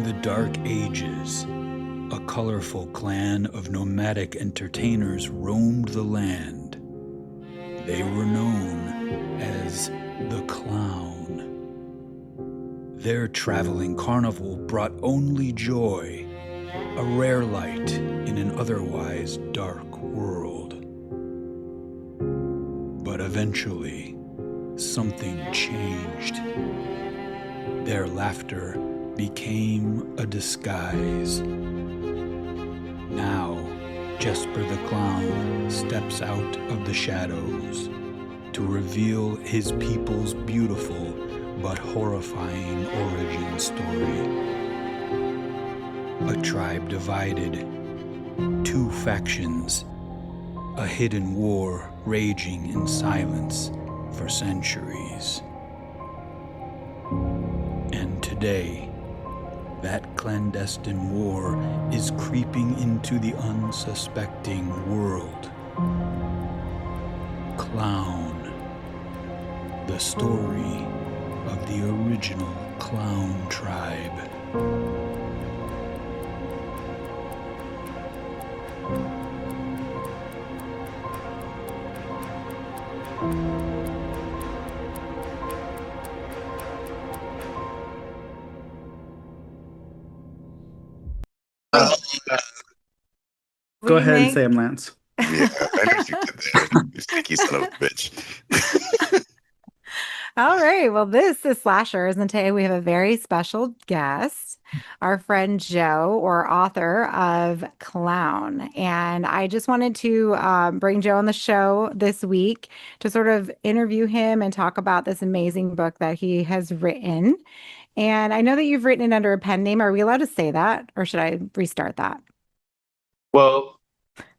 the Dark Ages, a colorful clan of nomadic entertainers roamed the land. They were known as the Klaun. Their traveling carnival brought only joy, a rare light in an otherwise dark world. But eventually, something changed. Their laughter became a disguise. Now, Jesper the Clown steps out of the shadows to reveal his people's beautiful but horrifying origin story. A tribe divided, two factions, a hidden war raging in silence for centuries. And today, that clandestine war is creeping into the unsuspecting world. Klaun, the story of the original Klaun tribe. Uh, Go ahead and say them, Lance. yeah, I know you did there. You sneaky son of a bitch. All right. Well, this is Slashers, and today we have a very special guest, our friend Joe, or author of Klaun. And I just wanted to bring Joe on the show this week to sort of interview him and talk about this amazing book that he has written. And I know that you've written it under a pen name. Are we allowed to say that, or should I restart that? Well,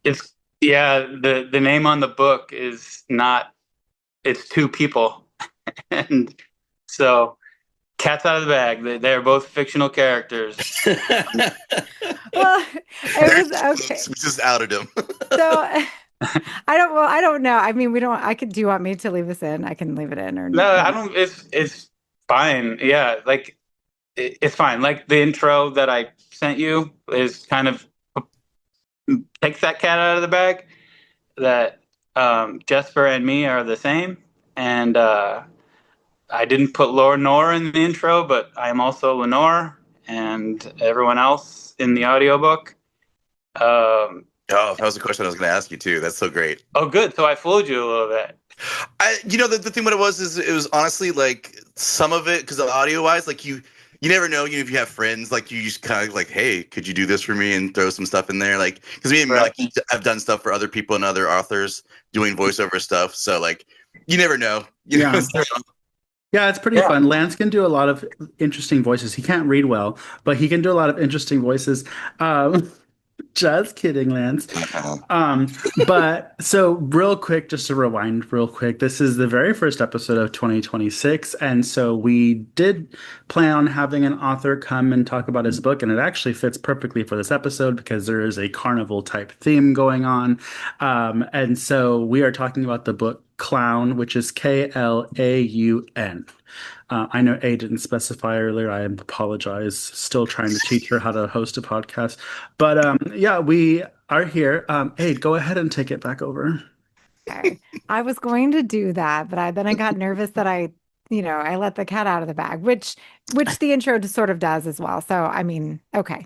the name on the book is not, it's two people. And so cat's out of the bag. They're both fictional characters. Well, it was okay. We just outed him. So I don't know. I mean, do you want me to leave this in? I can leave it in or No, I don't. It's fine. Yeah, like it's fine. Like the intro that I sent you is kind of takes that cat out of the bag. That Jesper and me are the same, and I didn't put Lenore in the intro, but I am also Lenore, and everyone else in the audiobook. Oh, that was a question I was going to ask you too. That's so great. Oh, good. So I fooled you a little bit. The thing what it was is it was honestly like some of it because audio wise, like you never know. If you have friends, like you just kind of like, hey, could you do this for me and throw some stuff in there? Like because me and Right. like I've done stuff for other people and other authors doing voiceover stuff. So like you never know. You know? Yeah, it's pretty fun. Lance can do a lot of interesting voices. He can't read well, but he can do a lot of interesting voices. Just kidding, Lance. But so real quick, just to rewind real quick, this is the very first episode of 2026. And so we did plan on having an author come and talk about his book. And it actually fits perfectly for this episode because there is a carnival type theme going on. And so we are talking about the book Klaun, which is Klaun. I know A didn't specify earlier. I apologize. Still trying to teach her how to host a podcast. But we are here. A, go ahead and take it back over. Okay. I was going to do that, but then I got nervous that I let the cat out of the bag, which the intro just sort of does as well. So, I mean, okay.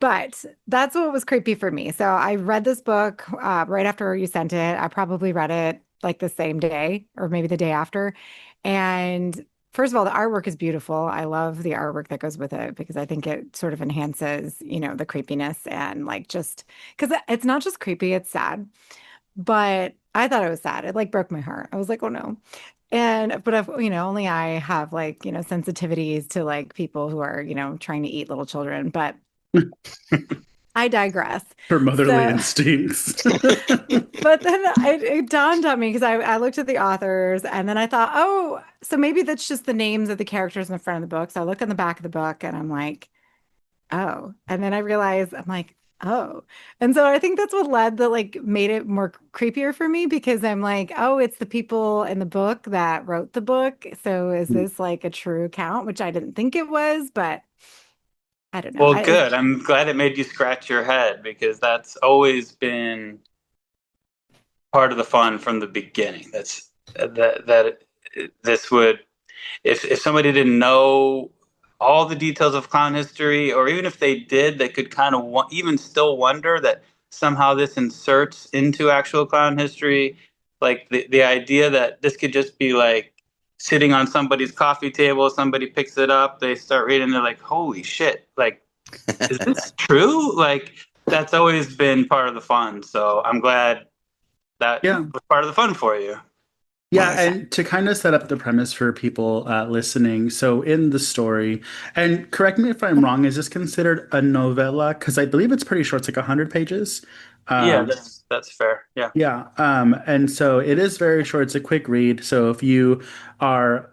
But that's what was creepy for me. So I read this book right after you sent it. I probably read it like the same day or maybe the day after. And first of all, the artwork is beautiful. I love the artwork that goes with it because I think it sort of enhances, the creepiness and like just because it's not just creepy, it's sad. But I thought it was sad. It like broke my heart. I was like, oh no. But only I have like, sensitivities to like people who are, trying to eat little children. But I digress. Her motherly instincts. But then it dawned on me because I looked at the authors and then I thought, oh, so maybe that's just the names of the characters in the front of the book. So I looked on the back of the book and I'm like, oh. And then I realized, I'm like, oh. And so I think that's what made it more creepier for me because I'm like, oh, it's the people in the book that wrote the book. So is this like a true account, which I didn't think it was, but I don't know. Well, good. I'm glad it made you scratch your head, because that's always been part of the fun from the beginning. That's that this would, if somebody didn't know all the details of clown history, or even if they did, they could kind of even still wonder that somehow this inserts into actual clown history. Like the idea that this could just be like sitting on somebody's coffee table, somebody picks it up, they start reading, they're like, holy shit, like, is this true? Like, that's always been part of the fun. So I'm glad that Yeah. was part of the fun for you. Yeah, Nice. and to kind of set up the premise for people listening, so in the story, and correct me if I'm wrong, is this considered a novella? Because I believe it's pretty short, it's like 100 pages. Yeah, Um, that's fair. Yeah. yeah, and so it is very short. It's a quick read. So if you are,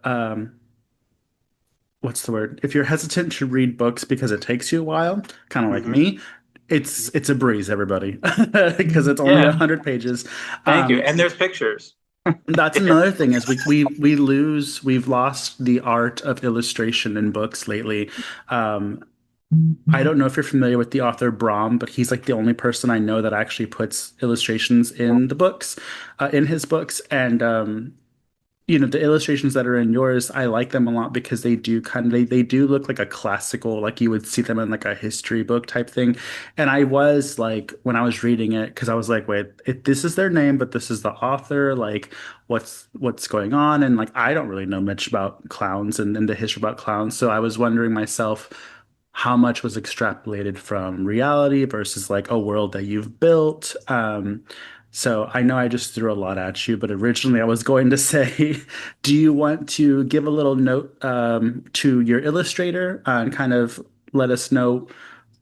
what's the word? If you're hesitant to read books because it takes you a while, kind of like Hmm. me, it's a breeze, everybody, because it's only Yeah. 100 pages. Thank you. Um, And there's pictures. That's another thing is we've lost the art of illustration in books lately. Um, I don't know if you're familiar with the author Brahm, but he's like the only person I know that actually puts illustrations in the books, in his books. And the illustrations that are in yours, I like them a lot because they do they do look like a classical, like you would see them in like a history book type thing. And I was like, when I was reading it, because I was like, wait, this is their name, but this is the author. Like, what's going on? And like, I don't really know much about clowns and the history about clowns, so I was wondering myself how much was extrapolated from reality versus like a world that you've built. So I know I just threw a lot at you, but originally I was going to say, do you want to give a little note to your illustrator and kind of let us know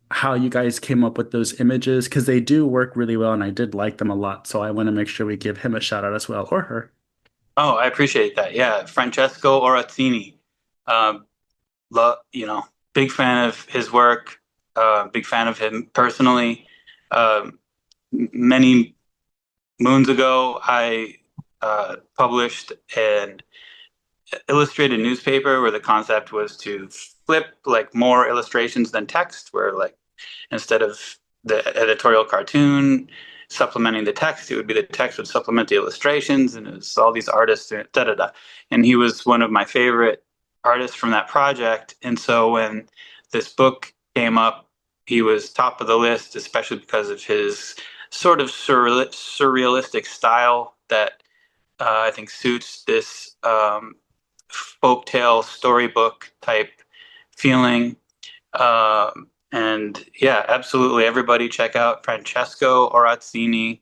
how you guys came up with those images? Because they do work really well, and I did like them a lot. So I want to make sure we give him a shout out as well, or her. Oh, I appreciate that. Yeah, Francesco Orazzini. Um, Big fan of his work. Big fan of him personally. Many moons ago, I published an illustrated newspaper where the concept was to flip like more illustrations than text, where like instead of the editorial cartoon supplementing the text, it would be the text would supplement the illustrations, and it was all these artists, da da da. And he was one of my favorite artists from that project. And so when this book came up, he was top of the list, especially because of his sort of surrealistic style that I think suits this folktale storybook type feeling. And yeah, absolutely. Everybody check out Francesco Orazzini.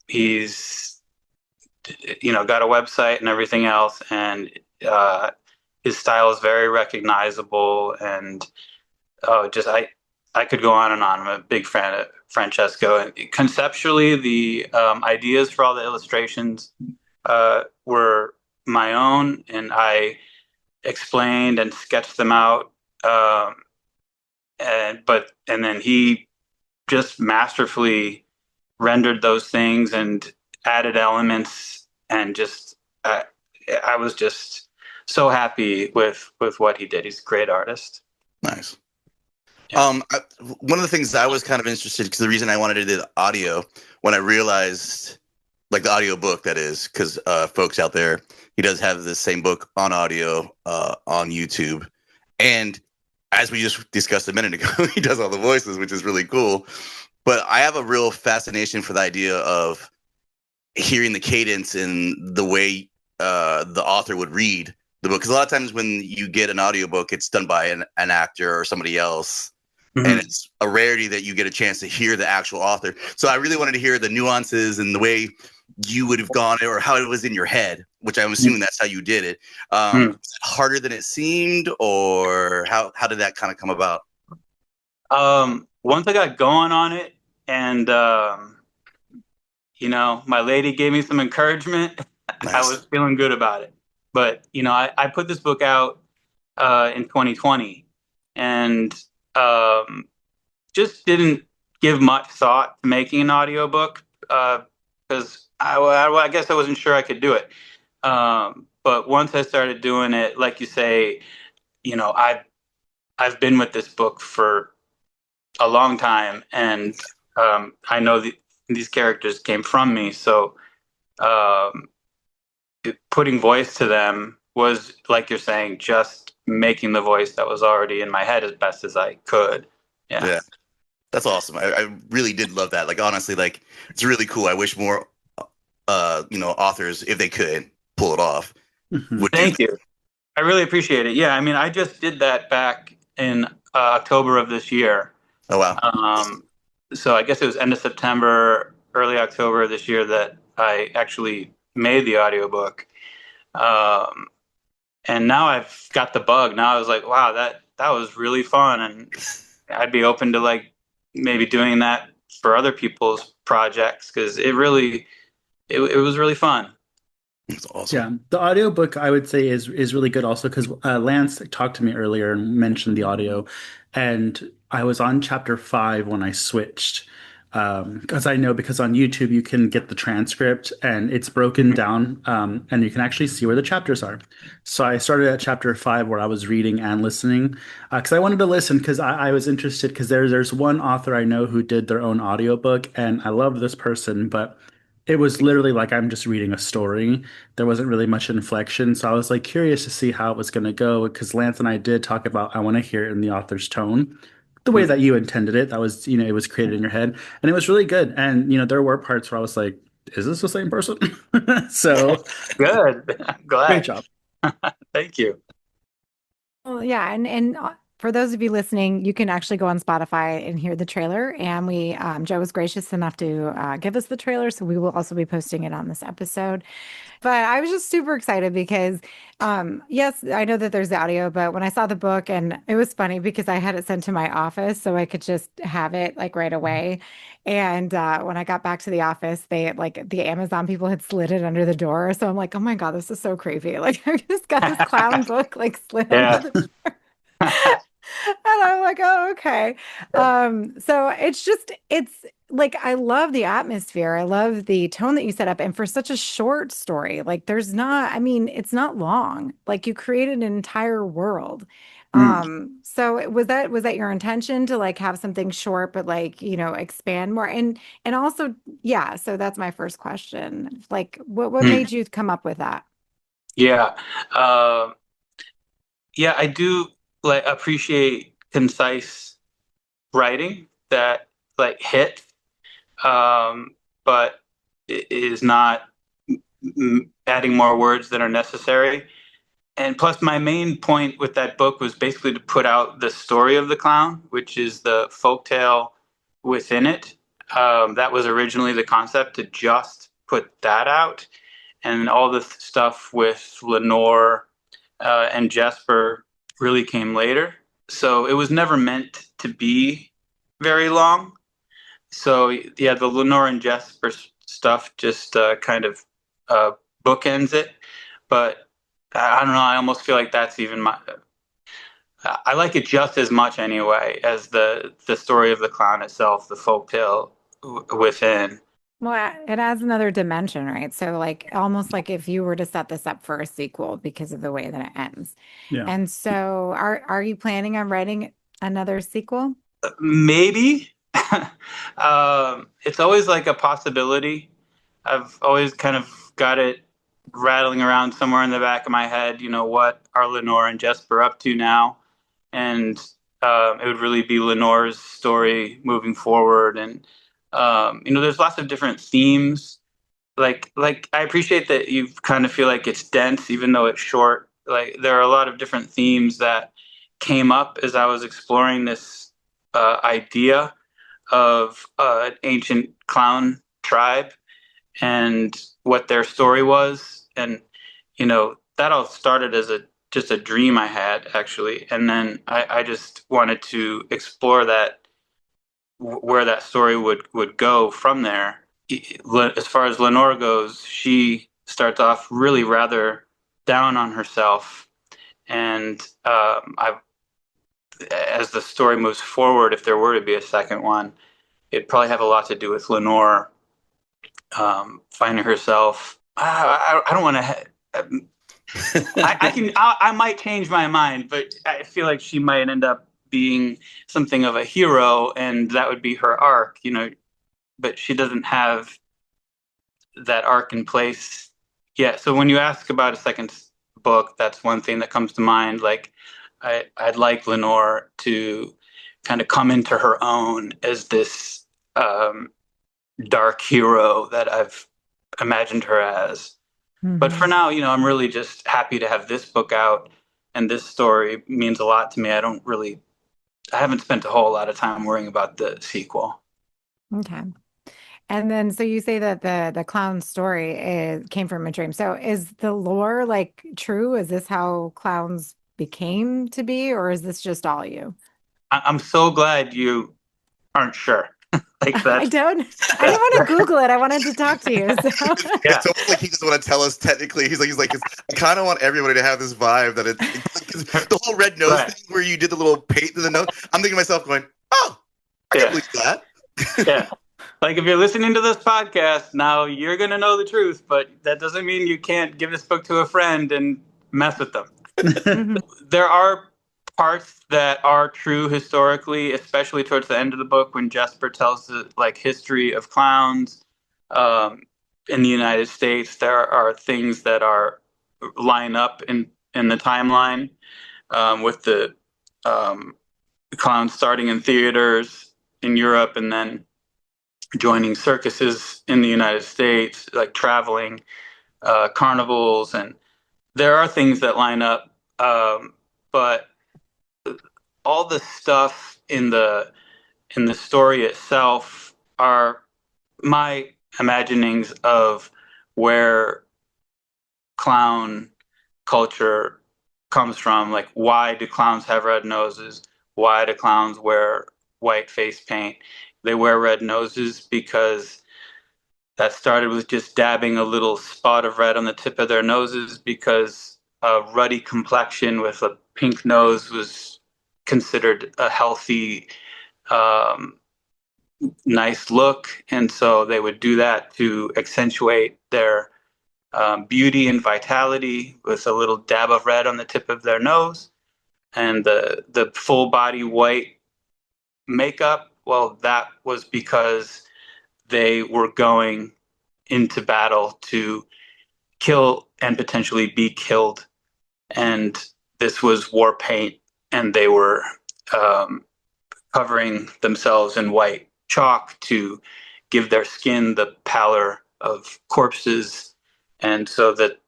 He's, got a website and everything else, and his style is very recognizable. And I could go on and on. I'm a big fan of Francesco. And conceptually, the ideas for all the illustrations were my own, and I explained and sketched them out. And then he just masterfully rendered those things and added elements, and just I was just so happy with what he did. He's a great artist. Nice. Yeah. One of the things that I was kind of interested, because the reason I wanted to do the audio, when I realized, like the audio book, that is, because folks out there, he does have the same book on audio on YouTube, and as we just discussed a minute ago, he does all the voices, which is really cool. But I have a real fascination for the idea of hearing the cadence and the way the author would read the book. Because a lot of times when you get an audiobook, it's done by an actor or somebody else. Mhm. And it's a rarity that you get a chance to hear the actual author. So I really wanted to hear the nuances and the way you would have gone, or how it was in your head, which I'm assuming that's how you did it. Was it harder than it seemed, or how did that kind of come about? Once I got going on it, and my lady gave me some encouragement, Nice. I was feeling good about it. But I put this book out in 2020, and just didn't give much thought to making an audiobook because I guess I wasn't sure I could do it. But once I started doing it, like you say, I I've been with this book for a long time, and I know these characters came from me, so um, putting voice to them was, like you're saying, just making the voice that was already in my head as best as I could. Yeah, that's awesome. I really did love that. Like honestly, like it's really cool. I wish more authors, if they could pull it off, Mhm. would do Thank that. you. I really appreciate it. Yeah, I mean, I just did that back in October of this year. Oh wow. So I guess it was end of September, early October of this year that I actually made the audiobook. Um, and now I've got the bug. Now I was like, wow, that was really fun, and I'd be open to like maybe doing that for other people's projects because it was really fun. That's awesome. Yeah, the audiobook I would say is really good also because Lance talked to me earlier and mentioned the audio, and I was on chapter 5 when I switched. Because I know because on YouTube you can get the transcript and it's broken down, and you can actually see where the chapters are. So I started at chapter 5 where I was reading and listening because I wanted to listen because I was interested because there's one author I know who did their own audiobook and I love this person, but it was literally like I'm just reading a story. There wasn't really much inflection. So I was like curious to see how it was going to go because Lance and I did talk about I want to hear it in the author's tone, the way that you intended it. That was, it was created in your head and it was really good. And, there were parts where I was like, is this the same person? So Good. I'm great glad. job. Thank you. Well, yeah, and for those of you listening, you can actually go on Spotify and hear the trailer. And Joe was gracious enough to give us the trailer, so we will also be posting it on this episode. But I was just super excited because, yes, I know that there's the audio, but when I saw the book, and it was funny because I had it sent to my office so I could just have it like right away. And when I got back to the office, the Amazon people had slid it under the door. So I'm like, oh my God, this is so creepy. Like I just got this clown book like slid under Yeah. the and I'm like, oh, okay. So it's like I love the atmosphere. I love the tone that you set up. And for such a short story, like I mean, it's not long. Like you created an entire world. Mm. So was that your intention to like have something short but like, expand more? And also, yeah, so that's my first question. Like what Hmm. made you come up with that? Yeah. Um, yeah, I do like appreciate concise writing that like hit, but it is not adding more words that are necessary. And plus, my main point with that book was basically to put out the story of the clown, which is the folktale within it. That was originally the concept to just put that out, and all the stuff with Lenore and Jesper really came later. So it was never meant to be very long. So yeah, the Lenore and Jesper stuff just kind of uh, bookends it. But I don't know. I almost feel like that's even my. I like it just as much anyway as the story of the clown itself, the folktale within. Well, it adds another dimension, right? So, like, almost like if you were to set this up for a sequel because of the way that it ends. Yeah. And so, are you planning on writing another sequel? Maybe. It's always like a possibility. I've always kind of got it rattling around somewhere in the back of my head. What are Lenore and Jesper up to now? And it would really be Lenore's story moving forward. And there's lots of different themes. Like I appreciate that you kind of feel like it's dense, even though it's short. Like there are a lot of different themes that came up as I was exploring this idea of an ancient clown tribe and what their story was. And that all started as just a dream I had actually, and then I just wanted to explore that where that story would go from there. As far as Lenore goes, she starts off really rather down on herself, and as the story moves forward, if there were to be a second one, it'd probably have a lot to do with Lenore finding herself. I don't want to I might change my mind, but I feel like she might end up being something of a hero, and that would be her arc, you know. But she doesn't have that arc in place yet. So when you ask about a second book, that's one thing that comes to mind. Like, I'd like Lenore to kind of come into her own as this dark hero that I've imagined her as. But for now, you know, I'm really just happy to have this book out, and this story means a lot to me. I haven't spent a whole lot of time worrying about the sequel. Okay. And then, so you say that the clown story came from a dream. So is the lore like true? Is this how clowns became to be, or is this just all you? I'm so glad you aren't sure. Like I that. didn't want to Google it. I wanted to talk to you. So Yeah. It's almost like he doesn't want to tell us technically. He's like, I kind of want everybody to have this vibe that the whole red nose Right. thing where you did the little paint to the nose. I'm thinking to myself going, oh, I can believe that. Yeah. Like, if you're listening to this podcast now, you're going to know the truth, but that doesn't mean you can't give this book to a friend and mess with them. There are parts that are true historically, especially towards the end of the book when Jesper tells the like history of clowns in the United States. There are things that are line up in the timeline with the clowns starting in theaters in Europe and then joining circuses in the United States, like traveling carnivals, and there are things that line up, but all the stuff in the story itself are my imaginings of where clown culture comes from. Like, why do clowns have red noses? Why do clowns wear white face paint? They wear red noses because that started with just dabbing a little spot of red on the tip of their noses because a ruddy complexion with a pink nose was considered a healthy, nice look. And so they would do that to accentuate their beauty and vitality with a little dab of red on the tip of their nose. And the full body white makeup, well, that was because they were going into battle to kill and potentially be killed. And this was war paint, and they were covering themselves in white chalk to give their skin the pallor of corpses, and so that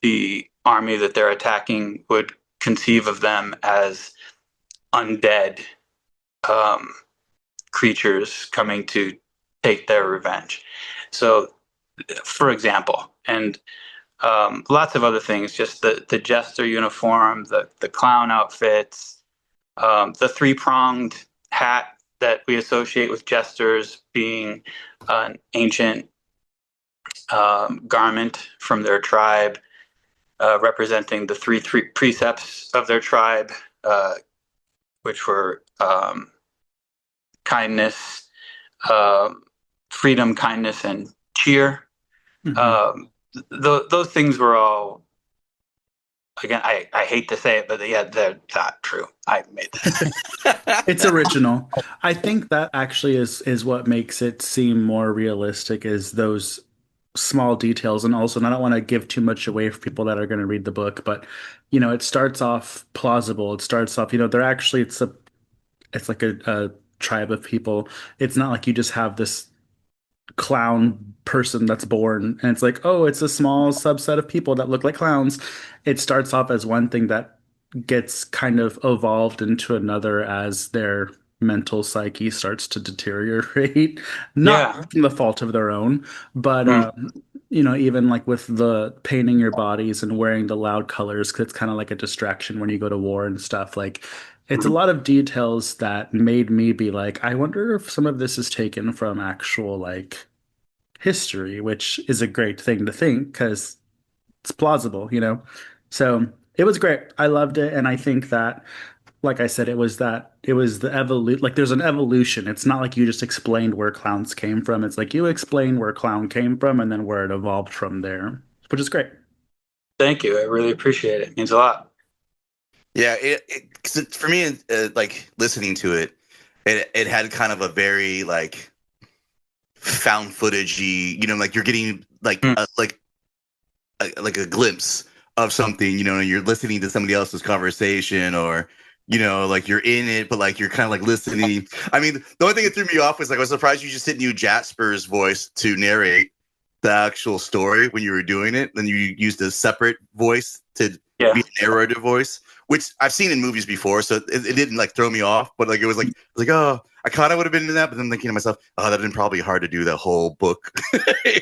the army that they're attacking would conceive of them as undead creatures coming to take their revenge. So, for example, and lots of other things, just the jester uniform, the clown outfits, the three-pronged hat that we associate with jesters being an ancient garment from their tribe, representing the three precepts of their tribe, which were kindness, freedom, kindness, and cheer. Those things were all, again, I hate to say it, but yeah, they're not true. I made that. It's original. I think that actually is what makes it seem more realistic, is those small details. And also, and I don't want to give too much away for people that are going to read the book, but you know, it starts off plausible. It starts off, you know, they're actually it's like a tribe of people. It's not like you just have this clown person that's born and it's like, oh, it's a small subset of people that look like clowns. It starts off as one thing that gets kind of evolved into another as their mental psyche starts to deteriorate, not from the fault of their own, but you know, even like with the painting your bodies and wearing the loud colors, 'cause it's kind of like a distraction when you go to war and stuff. Like, it's a lot of details that made me be like, I wonder if some of this is taken from actual like history, which is a great thing to think because it's plausible, you know? So it was great. I loved it. And I think that, like I said, it was the evolution. Like, there's an evolution. It's not like you just explained where clowns came from. It's like you explain where clown came from and then where it evolved from there, which is great. Thank you. I really appreciate it. It means a lot. Yeah, 'cause for me, like listening to it, it had kind of a very like found footagey, like you're getting like like a glimpse of something, you're listening to somebody else's conversation, or like you're in it, but like you're kind of like listening. I mean, the only thing that threw me off was like I was surprised you just didn't use Jasper's voice to narrate the actual story when you were doing it. Then you used a separate voice to be a narrative voice, which I've seen in movies before, so it didn't like throw me off. But like it was like oh, I kind of would have been in that, but then thinking to myself, oh, that'd been probably hard to do the whole book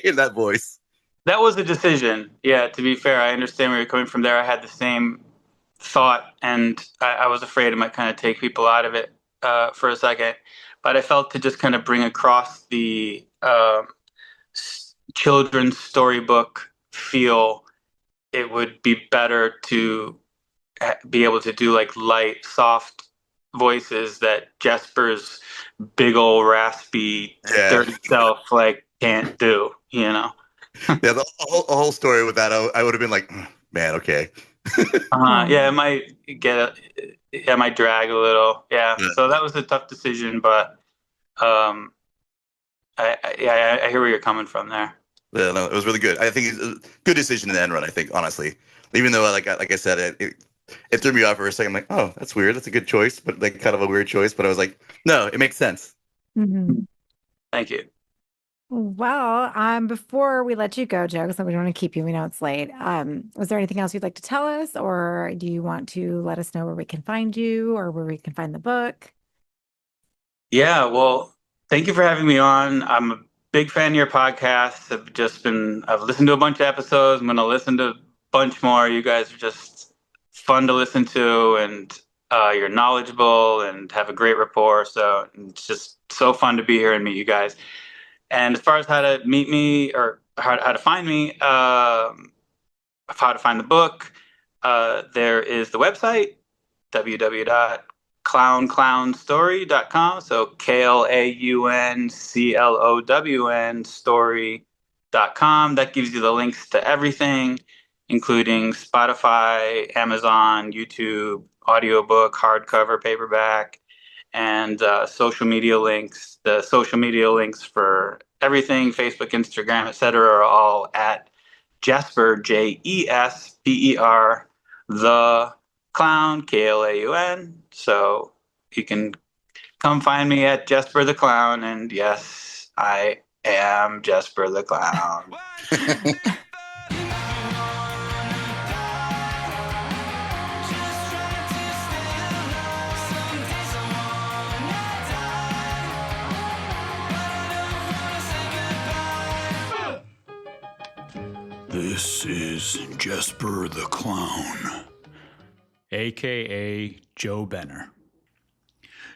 in that voice. That was a decision. Yeah, to be fair, I understand where you're coming from there. I had the same thought, and I was afraid it might kind of take people out of it for a second. But I felt to just kind of bring across the children's storybook feel, it would be better to be able to do like light, soft voices that Jesper's big old raspy, dirty self like can't do, Yeah, the whole story with that, I would have been like, man, okay. Yeah, it might it might drag a little. Yeah, so that was a tough decision, but I hear where you're coming from there. Yeah, no, it was really good. I think it's a good decision in the end run. I think, honestly, even though like I said, it threw me off for a second. I'm like, oh, that's weird. That's a good choice, but like kind of a weird choice. But I was like, no, it makes sense. Mm-hmm. Thank you. Well, before we let you go, Joe, because we don't want to keep you, we know it's late. Was there anything else you'd like to tell us, or do you want to let us know where we can find you or where we can find the book? Yeah, well, thank you for having me on. I'm a big fan of your podcast. I've listened to a bunch of episodes. I'm going to listen to a bunch more. You guys are just fun to listen to, and you're knowledgeable and have a great rapport. So it's just so fun to be here and meet you guys. And as far as how to meet me or how to find me, how to find the book, there is the website, www.klaunclownstory.com. So KLAUNCLOWN story.com. That gives you the links to everything, including Spotify, Amazon, YouTube, audiobook, hardcover, paperback, and social media links. The social media links for everything, Facebook, Instagram, etc., are all at Jesper, JESPER, the Clown, KLAUN. So you can come find me at Jesper the Clown, and yes, I am Jesper the Clown. This is Jesper the Clown, a.k.a. Joe Benner.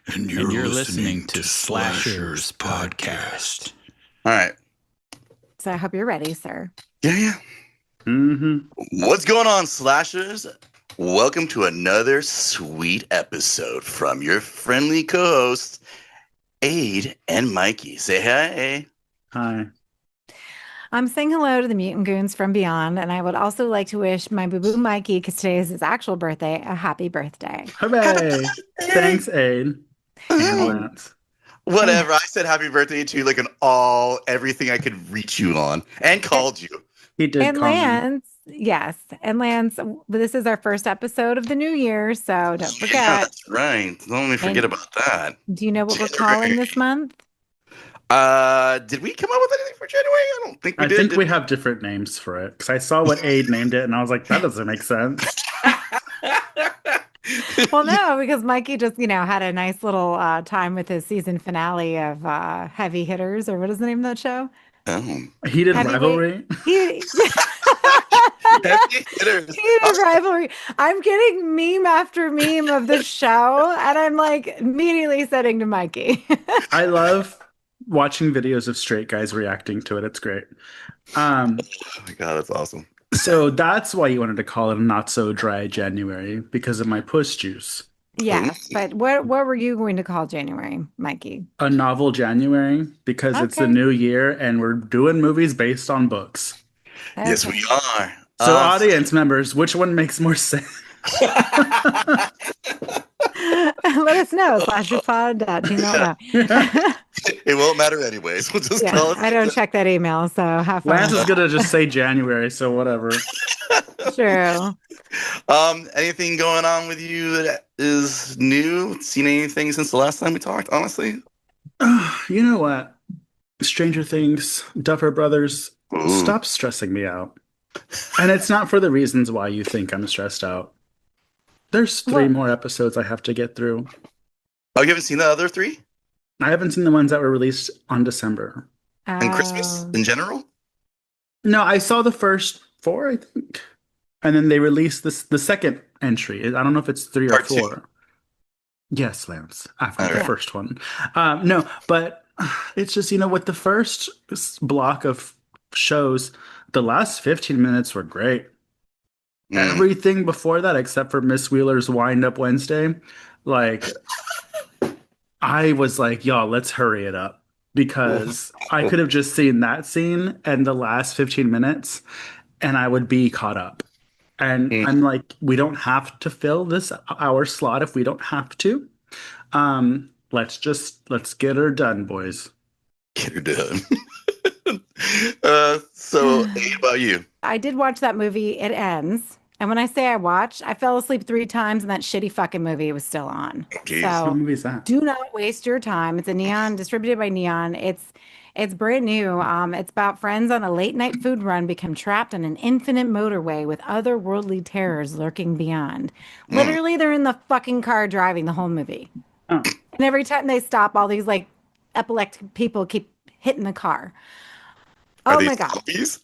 And you're listening to Slashers Podcast. All right. So I hope you're ready, sir. Yeah. Mm-hmm. What's going on, Slashers? Welcome to another sweet episode from your friendly co-hosts, Aid and Mikey. Say hi. Hi. I'm saying hello to the Mutant Goons from Beyond, and I would also like to wish my boo-boo Mikey, because today is his actual birthday, a happy birthday. Hooray! Thanks, Aid. And Lance. Whatever. I said happy birthday to you like everything I could reach you on, and called you. He did. And call me. Lance, yes. And Lance, this is our first episode of the new year, so don't forget. Yeah, that's right. Don't let me forget about that. Do you know what we're calling this month? Did we come up with anything for January? I don't think we did. I think we have different names for it, because I saw what Aid named it, and I was like, that doesn't make sense. Well, no, because Mikey just, had a nice little time with his season finale of Heavy Hitters, or what is the name of that show? Oh. Heated Rivalry? Heavy Hitters. Heated Rivalry. I'm getting meme after meme of the show, and I'm like immediately sending to Mikey. I love watching videos of straight guys reacting to it. It's great. Oh my God, that's awesome. So that's why you wanted to call it a not so dry January, because of my puss juice. Yes, but what were you going to call January, Mikey? A novel January, because it's the new year and we're doing movies based on books. Okay. Yes, we are. So, audience members, which one makes more sense? Let us know. /pod@gmail.com. It won't matter anyways. We'll just Yeah, call it. I don't check that email, so have fun. Lance is gonna just say January, so whatever. True. Anything going on with you that is new? Seen anything since the last time we talked? Honestly, You know what? Stranger Things, Duffer Brothers, Ooh. stop stressing me out. And it's not for the reasons why you think I'm stressed out. There's 3 more episodes I have to get through. Oh, you haven't seen the other 3? I haven't seen the ones that were released on December. And Christmas in general? No, I saw the first 4, I think. And then they released the second entry. I don't know if it's 3 or Part 4. 2. Yes, Lance, after Okay. the first one. No, but it's just, with the first block of shows, the last 15 minutes were great. Everything before that, except for Miss Wheeler's Wind Up Wednesday, like, I was like, y'all, let's hurry it up. Because I could have just seen that scene and the last 15 minutes, and I would be caught up. And I'm like, we don't have to fill this hour slot if we don't have to. Let's get her done, boys. Get her done. So, Abe, about you? I did watch that movie, It Ends. And when I say I watched, I fell asleep 3 times and that shitty fucking movie was still on. Jeez. What So movie is that? do not waste your time. It's a Neon, distributed by Neon. It's brand new. It's about friends on a late night food run become trapped on an infinite motorway with otherworldly terrors lurking beyond. Literally, they're in the fucking car driving the whole movie. Oh. And every time they stop, all these like epileptic people keep hitting the car. Are Oh they my God. zombies?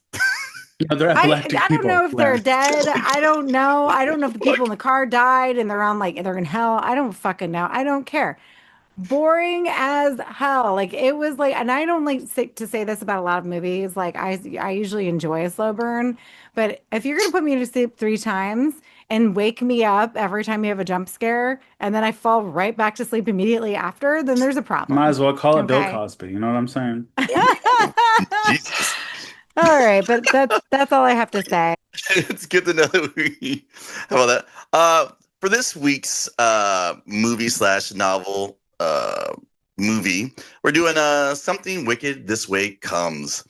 Yeah, they're epileptic I don't people. know if they're Lance. dead. I don't know. I don't know if the people in the car died and they're in hell. I don't fucking know. I don't care. Boring as hell. Like it was like, and I don't like to say this about a lot of movies. Like I usually enjoy a slow burn, but if you're gonna put me to sleep 3 times and wake me up every time you have a jump scare, and then I fall right back to sleep immediately after, then there's a problem. Might as well call it Bill Okay. Cosby. You know what I'm saying? Jesus. All right, but that's all I have to say. It's good to know that we. How about that? For this week's movie/novel movie, we're doing Something Wicked This Way Comes.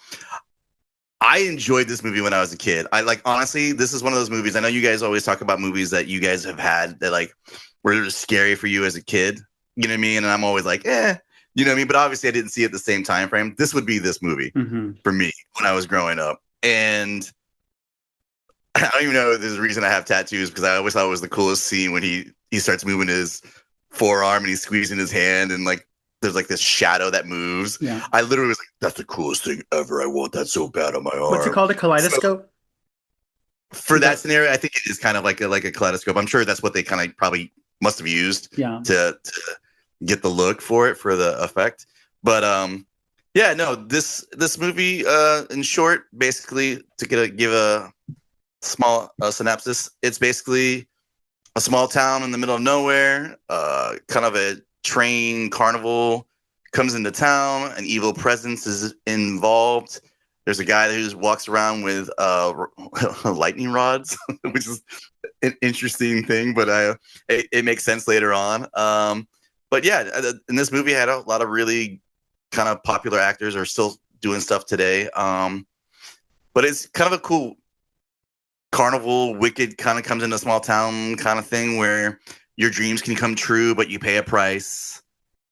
I enjoyed this movie when I was a kid. Honestly, this is one of those movies. I know you guys always talk about movies that you guys have had that like were scary for you as a kid. You know what I mean? And I'm always like, you know what I mean? But obviously I didn't see it at the same time frame. This would be this movie for me when I was growing up. And I don't even know if there's a reason I have tattoos, because I always thought it was the coolest scene when he starts moving his forearm and he's squeezing his hand and like there's like this shadow that moves. Yeah. I literally was like, that's the coolest thing ever. I want that so bad on my arm. What's it called? A kaleidoscope? For that scenario, I think it is kind of like a kaleidoscope. I'm sure that's what they kind of probably must have used to get the look for it, for the effect. But this movie, in short, basically to give a small synopsis, it's basically a small town in the middle of nowhere, kind of a train carnival comes into town, an evil presence is involved. There's a guy who walks around with lightning rods, which is an interesting thing, but it makes sense later on. But yeah, in this movie, I had a lot of really kind of popular actors are still doing stuff today. But it's kind of a cool carnival, wicked kind of comes into a small town kind of thing where your dreams can come true, but you pay a price.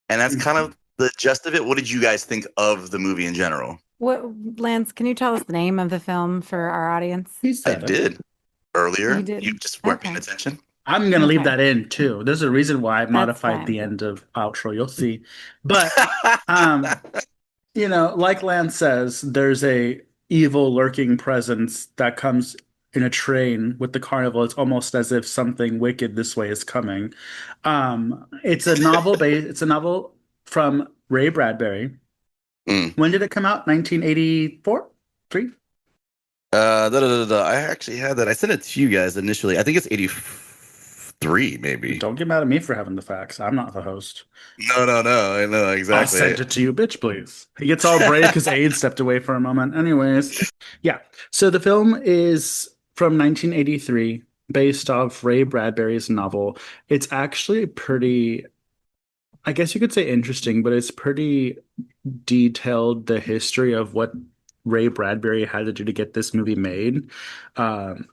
And that's kind of the gist of it. What did you guys think of the movie in general? Lance, can you tell us the name of the film for our audience? I did earlier. You did? You just weren't paying attention. I'm going to leave that in too. There's a reason why I modified fine. the end of outro. You'll see. But, like Lance says, there's a evil lurking presence that comes in a train with the carnival. It's almost as if something wicked this way is coming. It's a novel it's a novel from Ray Bradbury. When did it come out? 1984? 3? I actually had that. I sent it to you guys initially. I think it's 83, maybe. Don't get mad at me for having the facts. I'm not the host. No. I know exactly. I sent it to you, bitch, please. He gets all brave because Aid stepped away for a moment. Anyways, yeah. So the film is from 1983, based off Ray Bradbury's novel. It's actually pretty, I guess you could say interesting, but it's pretty detailed, the history of what Ray Bradbury had to do to get this movie made. Um,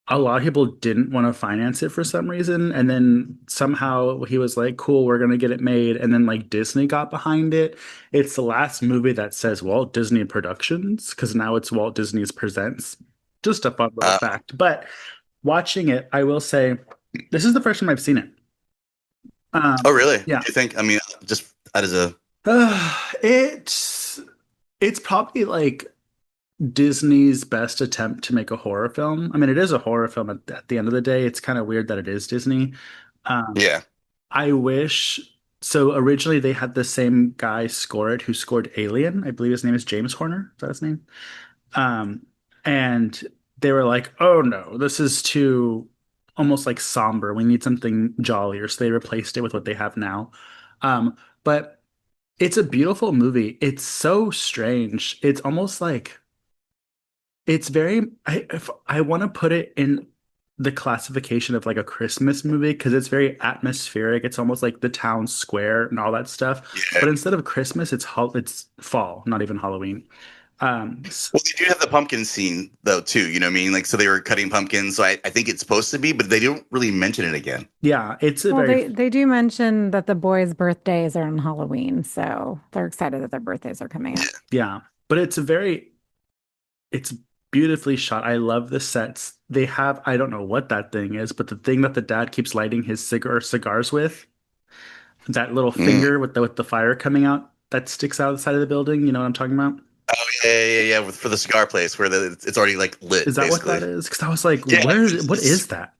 a lot of people didn't want to finance it for some reason, and then somehow he was like, cool, we're gonna get it made, and then like Disney got behind it. It's the last movie that says Walt Disney Productions, because now it's Walt Disney's Presents. Just a fun little Uh, fact. But watching it, I will say this is the first time I've seen it. oh, really? Yeah. Do you think? I mean, just that is a. It's probably like Disney's best attempt to make a horror film. I mean, it is a horror film at the end of the day. It's kind of weird that it is Disney. Um, Yeah. I wish so. Originally, they had the same guy score it who scored Alien. I believe his name is James Horner. Is that his name? Um, and they were like, "Oh no, this is too almost like somber. We need something jollier." So they replaced it with what they have now. But it's a beautiful movie. It's so strange. It's almost like it's very. If I want to put it in the classification of like a Christmas movie because it's very atmospheric. It's almost like the town square and all that stuff. Yeah. But instead of Christmas, it's fall, not even Halloween. S- Well, they do have the pumpkin scene though too. You know what I mean? Like, so they were cutting pumpkins. So I think it's supposed to be, but they don't really mention it again. yeah, it's a Well, very they do mention that the boys' birthdays are on Halloween, so they're excited that their birthdays are coming up. yeah, but it's beautifully shot. I love the sets. They have I don't know what that thing is, but the thing that the dad keeps lighting his cigars with, that little Mm. finger with the fire coming out that sticks out of the side of the building. You know what I'm talking about? Oh yeah. For the cigar place where it's already like lit, Is that basically. what that is? Because I was like, Yeah, what is that?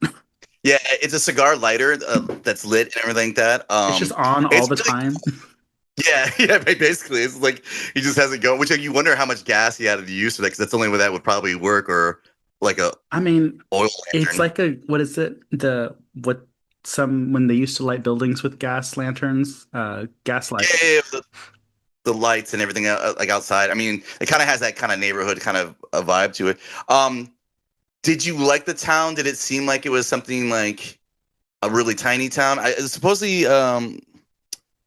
Yeah, it's a cigar lighter that's lit and everything like that. It's just on all it's the really time. yeah. Basically, it's like he just has it going. Which, like, you wonder how much gas he had to use for that, because that's the only way that would probably work, or like a I mean, oil it's lantern. like what is it? What some when they used to light buildings with gas lanterns, gas lights. Yeah, the lights and everything like outside. I mean, it kind of has that kind of neighborhood kind of a vibe to it. Did you like the town? Did it seem like it was something like a really tiny town? Supposedly,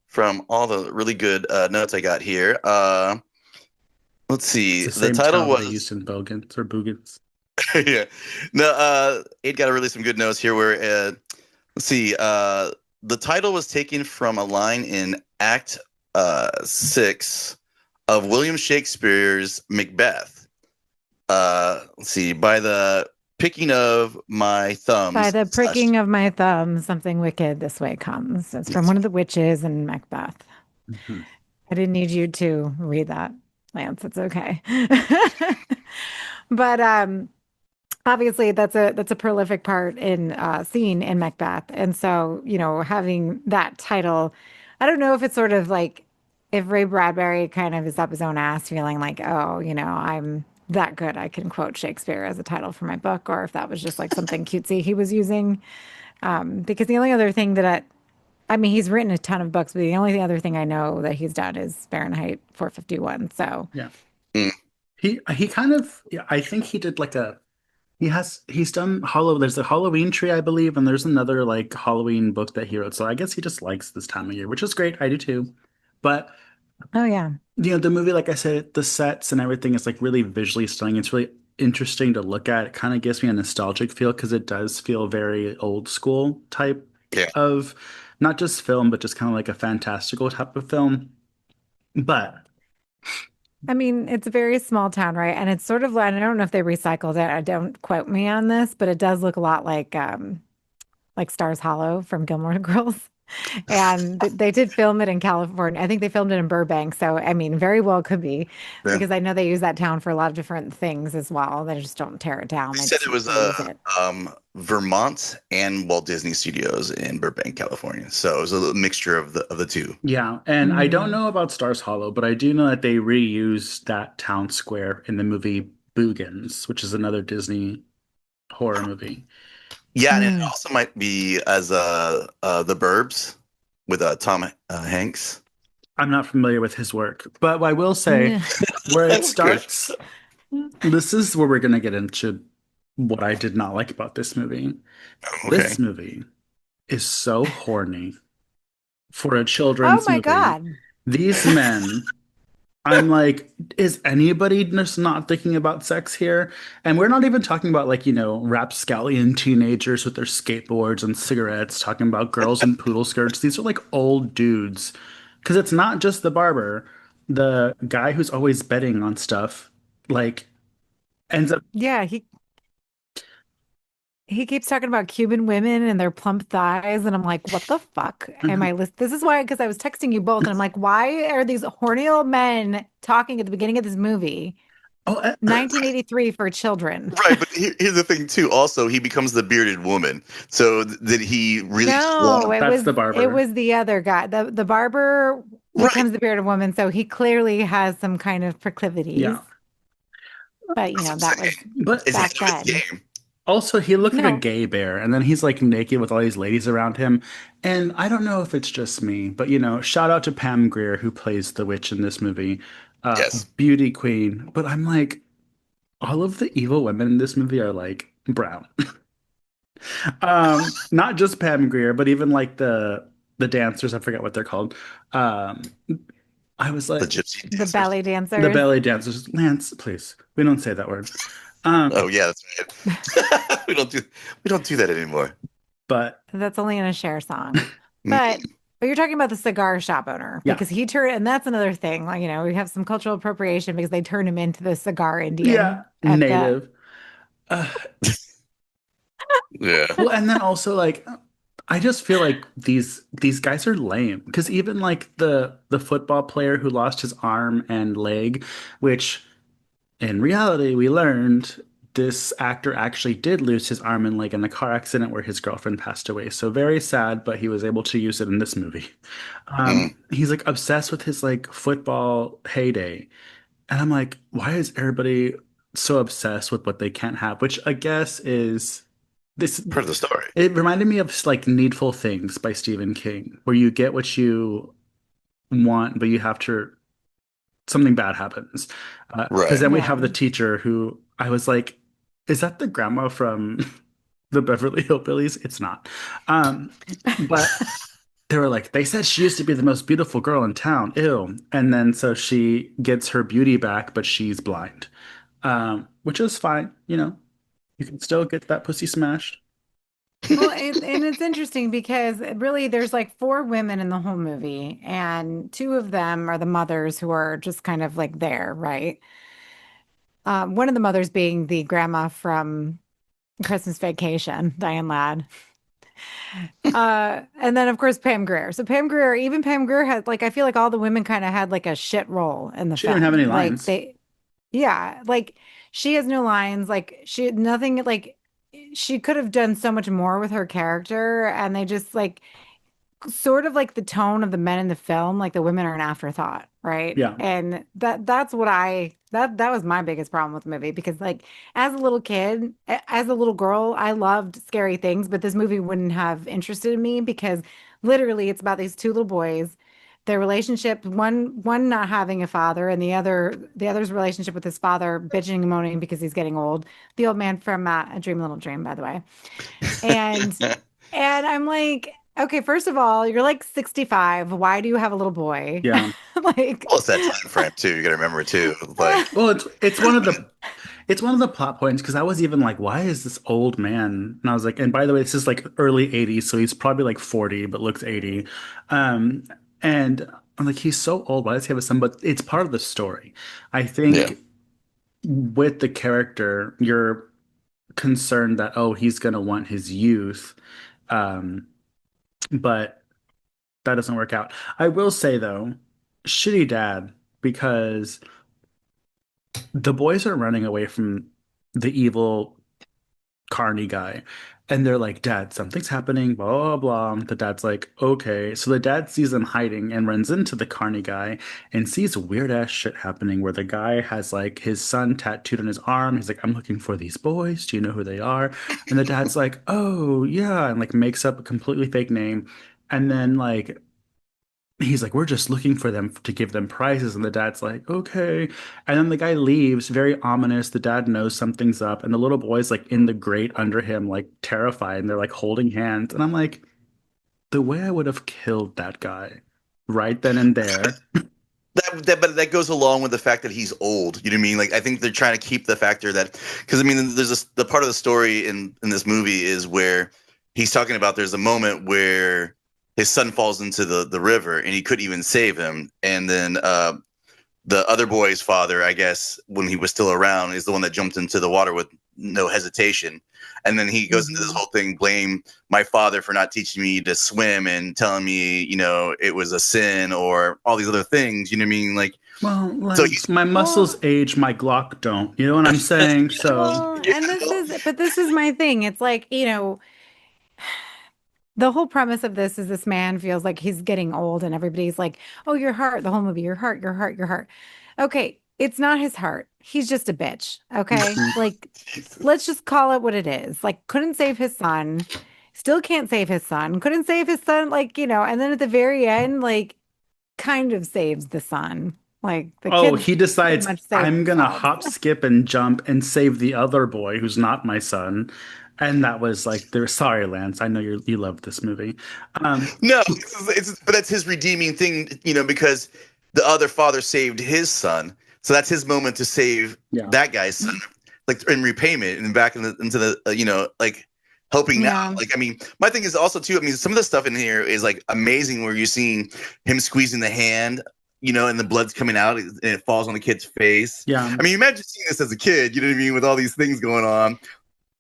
from all the really good notes I got here, let's see. It's the The same title town they was used in Bogans or Boogans. yeah. No, it got really some good notes here. Where let's see. The title was taken from a line in Act 6 of William Shakespeare's Macbeth. Let's see. By the picking of my thumbs. By the pricking of my thumb, something wicked this way comes. It's from one of the witches in Macbeth. Mhm. I didn't need you to read that, Lance. It's okay. But obviously that's a prolific part in scene in Macbeth. And so, having that title, I don't know if it's sort of like if Ray Bradbury kind of is up his own ass feeling like, oh, I'm that good, I can quote Shakespeare as a title for my book, or if that was just like something cutesy he was using. Because the only other thing I mean, he's written a ton of books, but the only other thing I know that he's done is Fahrenheit 451. So Yeah. Mm. He kind of yeah, I think he did like he's done there's a Halloween tree, I believe, and there's another like Halloween book that he wrote. So I guess he just likes this time of year, which is great. I do too. But oh yeah. the movie, like I said, the sets and everything is like really visually stunning. It's really interesting to look at. It kind of gives me a nostalgic feel because it does feel very old school type Yeah. of not just film, but just kind of like a fantastical type of film. But I mean, it's a very small town, right? And it's sort of I don't know if they recycled it. I don't quote me on this, but it does look a lot like Stars Hollow from Gilmore Girls. And they did film it in California. I think they filmed it in Burbank. So, I mean, very well could be Yeah. because I know they use that town for a lot of different things as well. They just don't tear it down. They They said just it was reuse it. Vermont and Walt Disney Studios in Burbank, California. So it was a little mixture of the two. yeah, and I don't Mm. know about Stars Hollow, but I do know that they reused that town square in the movie Boogans, which is another Disney horror movie. Yeah, and it Mm. also might be as the Burbs with Tom Hanks. I'm not familiar with his work, but I will say where That it was good. starts, this is where we're going to get into what I did not like about this movie. Okay. This movie is so horny for a Oh children's my movie. God. These men, I'm like, is anybody just not thinking about sex here? And we're not even talking about like, rapscallion teenagers with their skateboards and cigarettes, talking about girls in poodle skirts. These are like old dudes. Because it's not just the barber, the guy who's always betting on stuff, like ends up. Yeah, he keeps talking about Cuban women and their plump thighs, and I'm like, what the fuck am I list? This is why, because I was texting you both, and I'm like, why are these horny old men talking at the beginning of this movie? Oh, 1983 for children. Right, but here's the thing too. Also, he becomes the bearded woman. So did he really just want No, to? that's the it barber. was the other guy. The barber Right. becomes the bearded woman, so he clearly has some kind of proclivities. Yeah. But That's what I'm that was saying. But It's back ahead of his then. game. also, he looked like a No. gay bear, and then he's like naked with all these ladies around him. And I don't know if it's just me, but shout out to Pam Grier who plays the witch in this movie, Yes. beauty queen. But I'm like, all of the evil women in this movie are like brown. Not just Pam Grier, but even like the dancers. I forget what they're called. Um, I was The like, gypsy The dancers. ballet the dancers. ballet dancers. Lance, please, we don't say that word. Um, Oh yeah, that's right. We don't do that anymore. but That's only in a Cher song. Mm. But you're talking about the cigar shop owner yeah, because he turned, and that's another thing. Like, we have some cultural appropriation because they turn him into the cigar yeah, Indian at the. native. Uh, Yeah. well, and then also like I just feel like these guys are lame because even like the football player who lost his arm and leg, which in reality we learned this actor actually did lose his arm and leg in a car accident where his girlfriend passed away. So very sad, but he was able to use it in this movie. Mm. He's like obsessed with his like football heyday. And I'm like, why is everybody so obsessed with what they can't have? Which I guess is this. Part of the story. It reminded me of like Needful Things by Stephen King, where you get what you want, but you have to, something bad happens. Because Right. then we Yeah. have the teacher who I was like, is that the grandma from the Beverly Hillbillies? It's not. But they were like, they said she used to be the most beautiful girl in town. Ew. And then so she gets her beauty back, but she's blind, which is fine. You can still get that pussy smashed. Well, and it's interesting because really there's like four women in the whole movie, and two of them are the mothers who are just kind of like there, right? One of the mothers being the grandma from Christmas Vacation, Diane Ladd. And then of course Pam Grier. So even Pam Grier had like I feel like all the women kind of had like a shit role in the She didn't have any film. Like lines. yeah, like she has no lines. Like she had nothing. Like she could have done so much more with her character, and they just like sort of like the tone of the men in the film, like the women are an afterthought, right? Yeah. And that's what that was my biggest problem with the movie because like as a little kid, as a little girl, I loved scary things, but this movie wouldn't have interested me because literally it's about these two little boys, their relationship, one not having a father and the other's relationship with his father bitching and moaning because he's getting old. The old man from A Dream a Little Dream, by the way. And and I'm like, okay, first of all, you're like 65. Why do you have a little boy? Yeah. Like, Well, it's that time frame too. You got to remember too. Like, Well, it's one of the plot points because I was even like, why is this old man? And I was like, and by the way, this is like early 80s, so he's probably like 40, but looks 80. Um, and I'm like, he's so old. Why does he have a son? But it's part of the story. I yeah, think with the character, you're concerned that, oh, he's gonna want his youth. Um, but that doesn't work out. I will say though, shitty dad, because the boys are running away from the evil carny guy. And they're like, Dad, something's happening, blah, blah, blah. The dad's like, okay. So the dad sees them hiding and runs into the carny guy and sees weird ass shit happening where the guy has like his son tattooed on his arm. He's like, I'm looking for these boys. Do you know who they are? And the dad's like, oh, yeah. And like makes up a completely fake name. And then like he's like, we're just looking for them to give them prizes. And the dad's like, okay. And then the guy leaves, very ominous. The dad knows something's up. And the little boy's like in the grate under him, like terrified. And they're like holding hands. And I'm like, the way I would have killed that guy right then and there. But that goes along with the fact that he's old. You know what I mean? Like, I think they're trying to keep the factor that, because I mean, the part of the story in this movie is where he's talking about there's a moment where his son falls into the river and he couldn't even save him, and then the other boy's father, I guess, when he was still around, is the one that jumped into the water with no hesitation. And then he goes into this whole thing, blame my father for not teaching me to swim and telling me, you know, it was a sin or all these other things. You know what I mean? Like, well, like, so my muscles age, my Glock don't. You know what I'm saying? So, Well, and this is my thing. It's like, you know, the whole premise of this is this man feels like he's getting old and everybody's like, oh, your heart, the whole movie, your heart, your heart, your heart. Okay, it's not his heart. He's just a bitch. Okay. Like, let's just call it what it is. Like, couldn't save his son, still can't save his son, couldn't save his son, like, you know, and then at the very end, like, kind of saves the son. Like, the oh, kid he pretty decides much saved I'm gonna himself. hop, skip, and jump and save the other boy who's not my son. And that was like, they're sorry, Lance. I know you love this movie. no, but that's his redeeming thing, you know, because the other father saved his son, so that's his moment to save Yeah. that guy's son, like in repayment and back into the you know, like helping Yeah. out. Like, I mean, my thing is also too. I mean, some of the stuff in here is like amazing, where you're seeing him squeezing the hand, you know, and the blood's coming out and it falls on the kid's face. Yeah. I mean, imagine seeing this as a kid. You know what I mean, with all these things going on.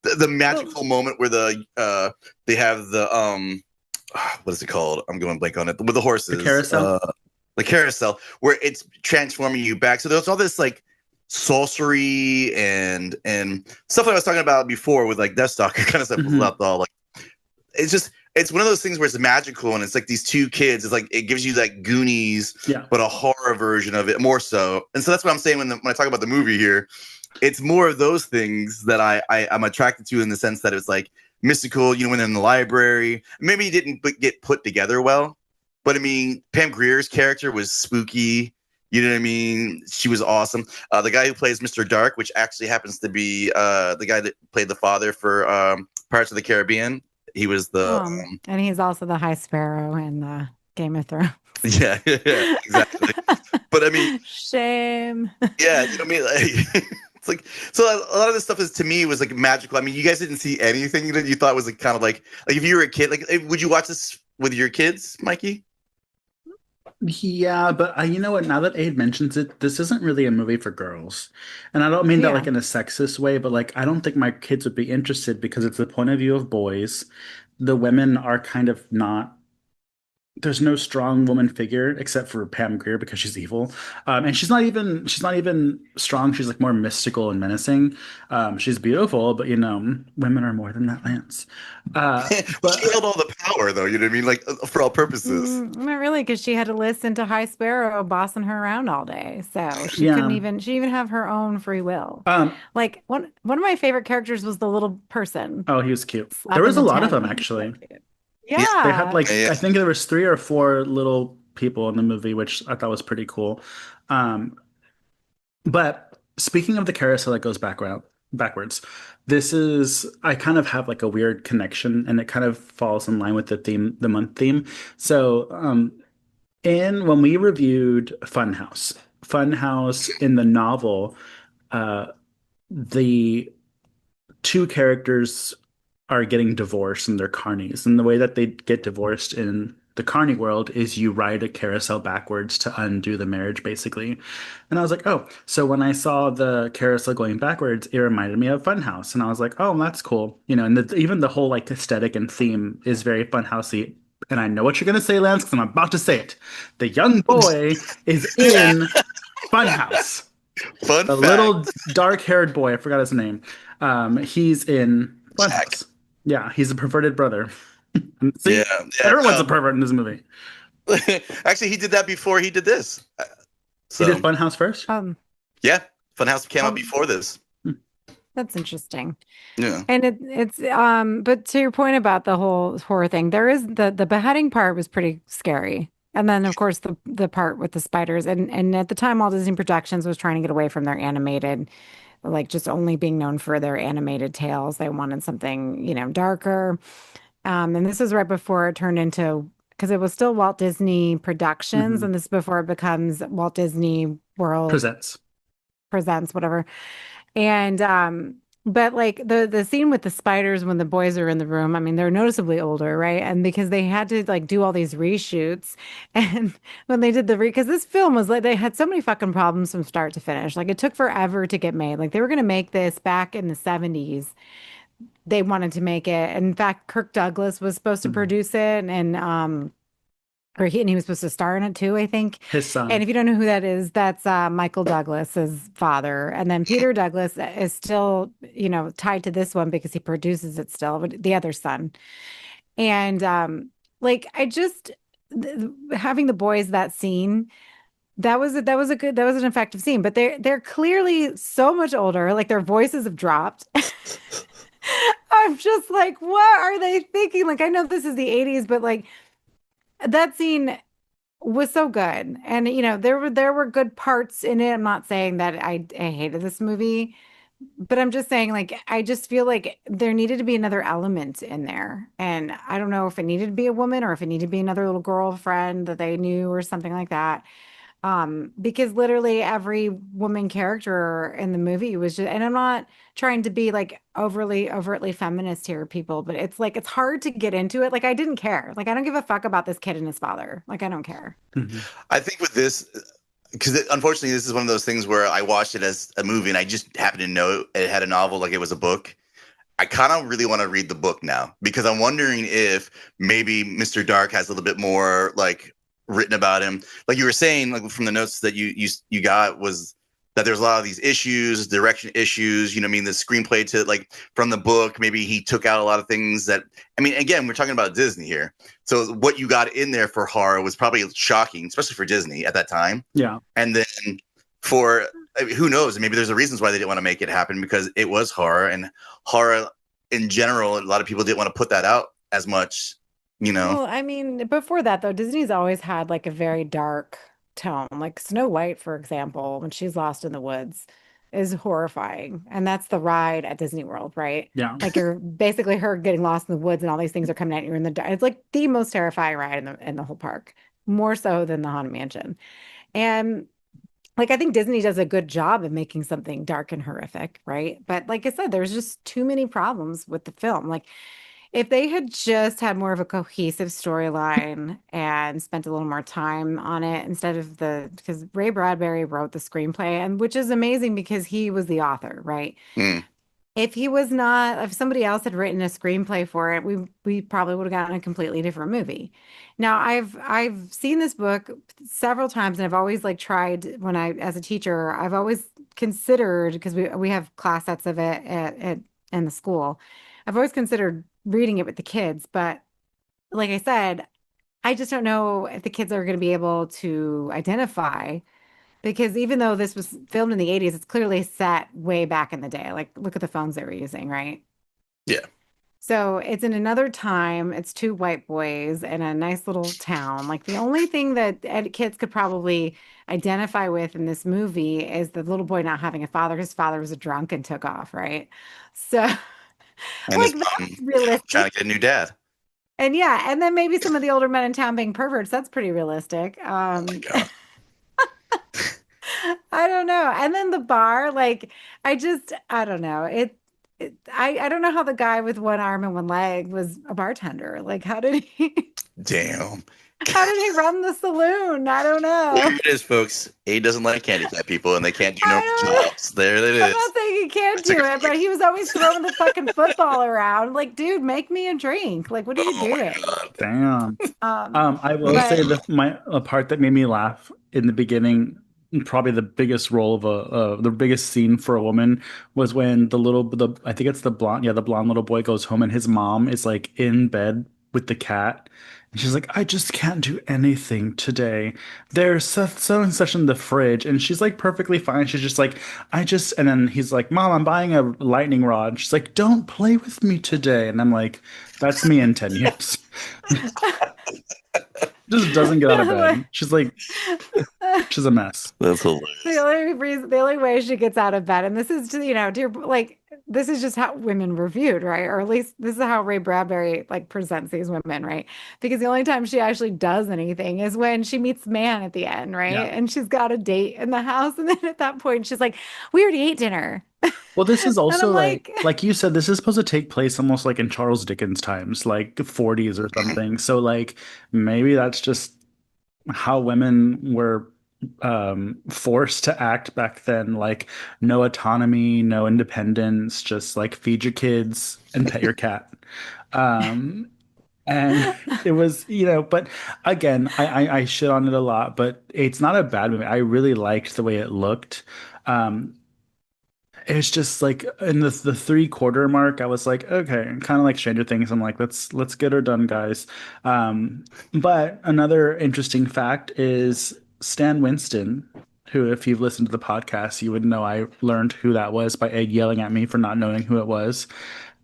The magical moment where they have the what is it called? I'm going blank on it. With the horses, The carousel? The carousel, where it's transforming you back. So there's all this like sorcery and stuff that I was talking about before with like Deathstalker kind of stuff. About all like, it's one of those things where it's magical and it's like these two kids. It's like it gives you like Goonies, but a horror version of it more so. And so that's what I'm saying when I talk about the movie here. It's more of those things that I'm attracted to, in the sense that it's like mystical, you know, when they're in the library. Maybe it didn't get put together well, but I mean, Pam Grier's character was spooky. You know what I mean? She was awesome. The guy who plays Mr. Dark, which actually happens to be the guy that played the father for Pirates of the Caribbean. He was and he's also the High Sparrow in Game of Thrones. Yeah, exactly. But I mean, shame. Yeah, you know what I mean? Like, it's like, so a lot of this stuff is, to me, was like magical. I mean, you guys didn't see anything that you thought was like kind of like if you were a kid, like would you watch this with your kids, Mikey? Yeah, but you know what? Now that Aid mentions it, this isn't really a movie for girls. And I don't mean that like in a sexist way, but like I don't think my kids would be interested because it's the point of view of boys. The women are kind of not, there's no strong woman figure except for Pam Grier because she's evil. And she's not even strong. She's like more mystical and menacing. She's beautiful, but you know, women are more than that, Lance. But she held all the power, though. You know what I mean? Like for all purposes. Not really, because she had to listen to High Sparrow bossing her around all day, so she couldn't even. She didn't even have her own free will. Like one of my favorite characters was the little person. Oh, he was cute. There was a lot of them actually. Yeah, they had like I think there was 3 or 4 little people in the movie, which I thought was pretty cool. But speaking of the carousel that goes backwards, I kind of have like a weird connection, and it kind of falls in line with the month theme. So, when we reviewed Funhouse in the novel, the 2 characters are getting divorced and they're carnies. And the way that they get divorced in the carny world is you ride a carousel backwards to undo the marriage, basically. And I was like, oh, so when I saw the carousel going backwards, it reminded me of Funhouse. And I was like, oh, that's cool. You know, and even the whole like aesthetic and theme is very Funhousey. And I know what you're going to say, Lance, because I'm about to say it. The young boy is in Funhouse. The little dark-haired boy, I forgot his name. He's in Funhouse. Yeah, he's a perverted brother. See, everyone's a pervert in this movie. Actually, he did that before he did this. So. He did Funhouse first? Yeah, Funhouse came out before this. That's interesting. Yeah. And it's but to your point about the whole horror thing, there is the beheading part was pretty scary. And then, of course, the part with the spiders. And at the time, Walt Disney Productions was trying to get away from their animated, like just only being known for their animated tales. They wanted something, darker. And this is right before it turned into, because it was still Walt Disney Productions, Mhm. and this is before it becomes Walt Disney World Presents. Presents, whatever. And but like the scene with the spiders when the boys are in the room, I mean, they're noticeably older, right? And because they had to like do all these reshoots, and when they did because this film was like they had so many fucking problems from start to finish. Like it took forever to get made. Like they were gonna make this back in the 70s. They wanted to make it. In fact, Kirk Douglas was supposed to Mhm. produce it, and he was supposed to star in it too, I think. His And son. if you don't know who that is, that's Michael Douglas's father. And then Peter Douglas is still, tied to this one because he produces it still, but the other son. And like I just having the boys that scene, that was an effective scene, but they're clearly so much older, like their voices have dropped. I'm just like, what are they thinking? Like I know this is the 80s, but like that scene was so good. And there were good parts in it. I'm not saying that I hated this movie, but I'm just saying like I just feel like there needed to be another element in there. And I don't know if it needed to be a woman or if it needed to be another little girlfriend that they knew or something like that. Because literally every woman character in the movie was just, and I'm not trying to be like overtly feminist here, people, but it's like it's hard to get into it. Like I didn't care. Like I don't give a fuck about this kid and his father. Like I don't care. Mhm. I think with this, because unfortunately, this is one of those things where I watched it as a movie and I just happened to know it had a novel, like it was a book. I kind of really want to read the book now because I'm wondering if maybe Mr. Dark has a little bit more like written about him. Like you were saying, like from the notes that you got was that there's a lot of these issues, direction issues. You know, what I mean, the screenplay to like from the book, maybe he took out a lot of things that. I mean, again, we're talking about Disney here, so what you got in there for horror was probably shocking, especially for Disney at that time. Yeah. And then for I mean, who knows? Maybe there's a reasons why they didn't want to make it happen because it was horror and horror in general. A lot of people didn't want to put that out as much, you know. Well, I mean, before that though, Disney's always had like a very dark tone. Like Snow White, for example, when she's lost in the woods, is horrifying. And that's the ride at Disney World, right? Yeah. Like you're basically her getting lost in the woods and all these things are coming at you in the dark. It's like the most terrifying ride in the whole park, more so than the Haunted Mansion. And like I think Disney does a good job of making something dark and horrific, right? But like I said, there's just too many problems with the film. Like if they had just had more of a cohesive storyline and spent a little more time on it instead of because Ray Bradbury wrote the screenplay, and which is amazing because he was the author, right? Mm. If somebody else had written a screenplay for it, we probably would have gotten a completely different movie. Now, I've seen this book several times, and I've always like tried when as a teacher, I've always considered because we have class sets of it in the school. I've always considered reading it with the kids, but like I said, I just don't know if the kids are going to be able to identify because even though this was filmed in the 80s, it's clearly set way back in the day. Like, look at the phones they were using, right? Yeah. So it's in another time. It's two white boys in a nice little town. Like, the only thing that kids could probably identify with in this movie is the little boy not having a father. His father was a drunk and took off, right? So, And his like, mom that's realistic. trying to get a new dad. And yeah, and then maybe some of the older men in town being perverts. That's pretty realistic. Oh my god. I don't know. And then the bar, like, I don't know. I don't know how the guy with one arm and one leg was a bartender. Like, Damn. how did he run the saloon? I don't There know. it is, folks. He doesn't like handicapped people, and they can't do I no don't know. jobs. There it I'm is. not saying he can't It's like do a it, but he was always throwing the fucking football around. Like, dude, make me a drink. Like, what are you oh my doing? god. Damn. I will But say that a part that made me laugh in the beginning, probably the biggest role of the biggest scene for a woman was when I think it's the blonde, yeah, the blonde little boy goes home and his mom is like in bed with the cat. And she's like, I just can't do anything today. There's so and such in the fridge. And she's like perfectly fine. She's just like, and then he's like, Mom, I'm buying a lightning rod. She's like, don't play with me today. And I'm like, that's me in 10 years. just doesn't get out of The bed. She's like, way- she's a mess. That's hilarious. the only way she gets out of bed, and this is just, dear, like this is just how women were viewed, right? Or at least this is how Ray Bradbury like presents these women, right? Because the only time she actually does anything is when she meets man at the end, right? Yeah. And she's got a date in the house, and then at that point she's like, "We already ate dinner." Well, this is And also I'm like you said, this is supposed to take place almost like in Charles Dickens times, like the 40s or something. So like maybe that's just how women were forced to act back then, like no autonomy, no independence, just like feed your kids and pet your cat. Um, and it was, but again, I shit on it a lot, but it's not a bad movie. I really liked the way it looked. Um, it's just like in the 3/4 mark, I was like, okay, kind of like Stranger Things. I'm like, let's get her done, guys. But another interesting fact is Stan Winston, who, if you've listened to the podcast, you would know I learned who that was by Egg yelling at me for not knowing who it was.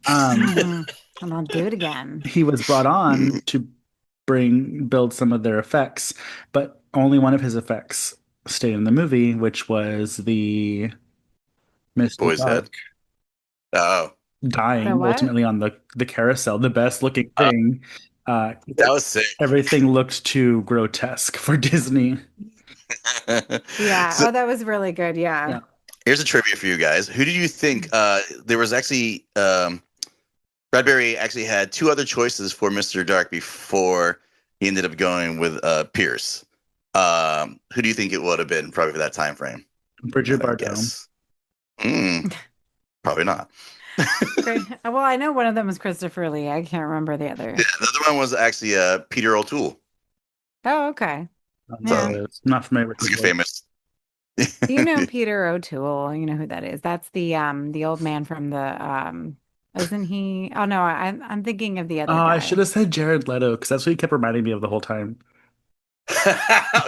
and I'll do it again. He was brought on to build some of their effects, but only one of his effects stayed in the movie, which was the Mr. Boy's head. Dark Oh, dying The what? ultimately on the carousel, the best looking thing. that was sick. Everything looked too grotesque for Disney. Yeah. So Oh, that was really good. Yeah. Yeah. here's a trivia for you guys. Who do you think? There was actually Bradbury actually had two other choices for Mr. Dark before he ended up going with Pierce. Who do you think it would have been probably for that time frame? Bridget I Bardot. guess. Probably not. Great. Well, I know one of them is Christopher Lee. I can't remember the other. Yeah, the other one was actually Peter O'Toole. Oh, okay. So Yeah. it's not familiar with He's his like voice. famous. You know Peter O'Toole. You know who that is. That's the old man from isn't he? Oh no, I'm thinking of the other Oh, I guy. should have said Jared Leto because that's what he kept reminding me of the whole time.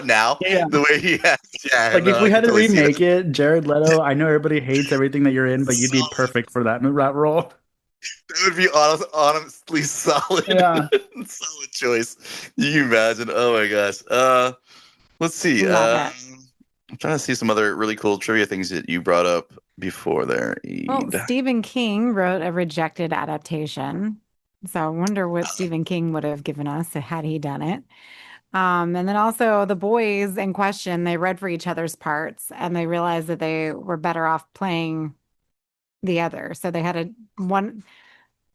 Now, Yeah. the way he has, yeah, Like no, if we I had can to totally see that. remake it, Jared Leto, I know everybody hates everything that you're in, but you'd be perfect for that role. That would be honestly solid. Yeah. Solid choice. You can imagine. Oh my gosh. Let's see. Love I'm trying to see some other really cool trivia things that you brought up before there. Well, Stephen King wrote a rejected adaptation. So I wonder what Stephen King would have given us had he done it. And then also the boys in question, they read for each other's parts and they realized that they were better off playing the other. So they had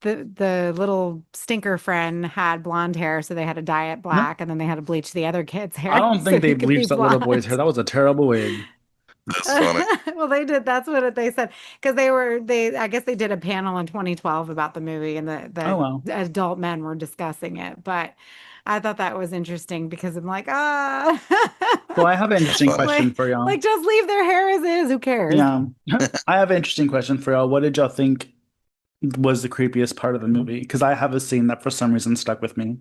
the little stinker friend had blonde hair, so they had to dye it black, and then they had to bleach the other kid's hair. I don't so think they he could be bleached that little boy's blonde. hair. That was a terrible wig. That's funny. Well, they did. That's what they said because I guess they did a panel in 2012 about the movie, and Oh, wow. the adult men were discussing it. But I thought that was interesting because I'm like, ah, So I have an interesting Funny. question for y'all. like just leave their hair as is. Who cares? Yeah. I have an interesting question for y'all. What did y'all think was the creepiest part of the movie? Because I have a scene that for some reason stuck with me.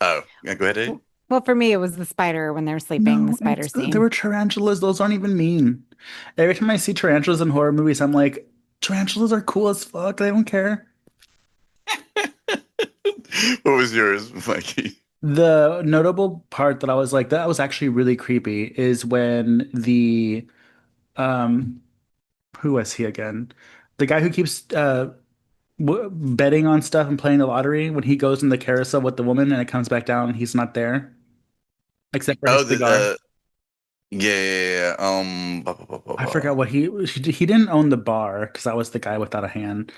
Oh, yeah, go ahead, Dave. Well, for me, it was the spider when they're sleeping, the spider scene. There were tarantulas. Those aren't even mean. Every time I see tarantulas in horror movies, I'm like, tarantulas are cool as fuck. They don't care. What was yours, Mikey? The notable part that I was like, that was actually really creepy is when um, who was he again? The guy who keeps betting on stuff and playing the lottery, when he goes in the carousel with the woman and it comes back down, he's not there except for Oh, his cigar. yeah. I forgot what he didn't own the bar because that was the guy without a hand.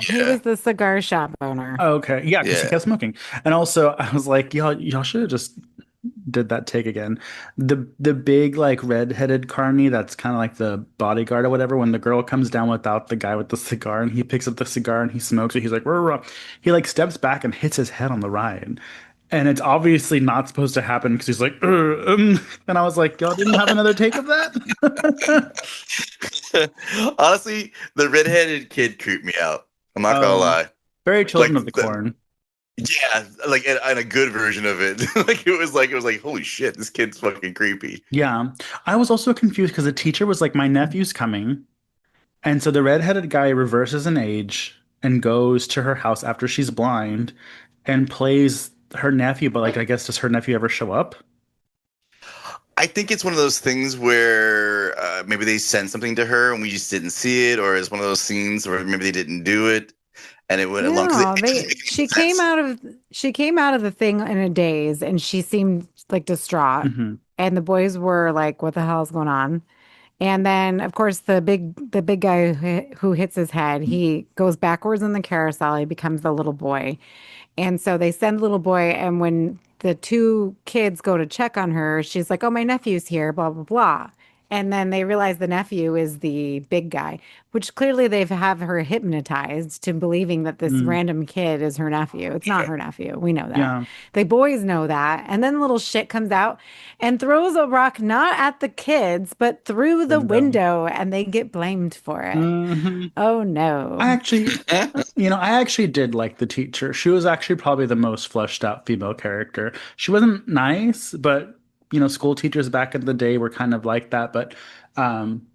He was the cigar shop owner. Oh, okay, yeah, because he Yeah. kept smoking. And also, I was like, y'all should have just did that take again. The big like red-headed carny that's kind of like the bodyguard or whatever. When the girl comes down without the guy with the cigar, and he picks up the cigar and he smokes it, he's like, "Rah, rah." He like steps back and hits his head on the ride. And it's obviously not supposed to happen because he's like, and I was like, y'all didn't have another take of that? Honestly, the redheaded kid creeped me out. I'm not gonna lie. Very Children Like of the Corn. Yeah, like and a good version of it. Like it was like holy shit, this kid's fucking creepy. Yeah. I was also confused because the teacher was like, my nephew's coming. And so the redheaded guy reverses an age and goes to her house after she's blind. and plays her nephew, but like I guess does her nephew ever show up? I think it's one of those things where maybe they sent something to her and we just didn't see it, or it's one of those scenes where maybe they didn't do it and it went along because No, it doesn't they make any sense. she came out of the thing in a daze and she seemed like distraught. Hmm. And the boys were like, what the hell is going on? And then of course the big guy who hits his head, he goes backwards in the carousel, he becomes the little boy. And so they send the little boy, and when the two kids go to check on her, she's like, "Oh, my nephew's here, blah blah blah." And then they realize the nephew is the big guy, which clearly they've have her hypnotized to believing that this Mm, random kid is her nephew. It's not her nephew. We know that. yeah. The boys know that. And then the little shit comes out and throws a rock not at the kids, but through the Window. window, and they get blamed for it. Hmm. Oh I no. actually, I actually did like the teacher. She was actually probably the most fleshed out female character. She wasn't nice, but school teachers back in the day were kind of like that. But um,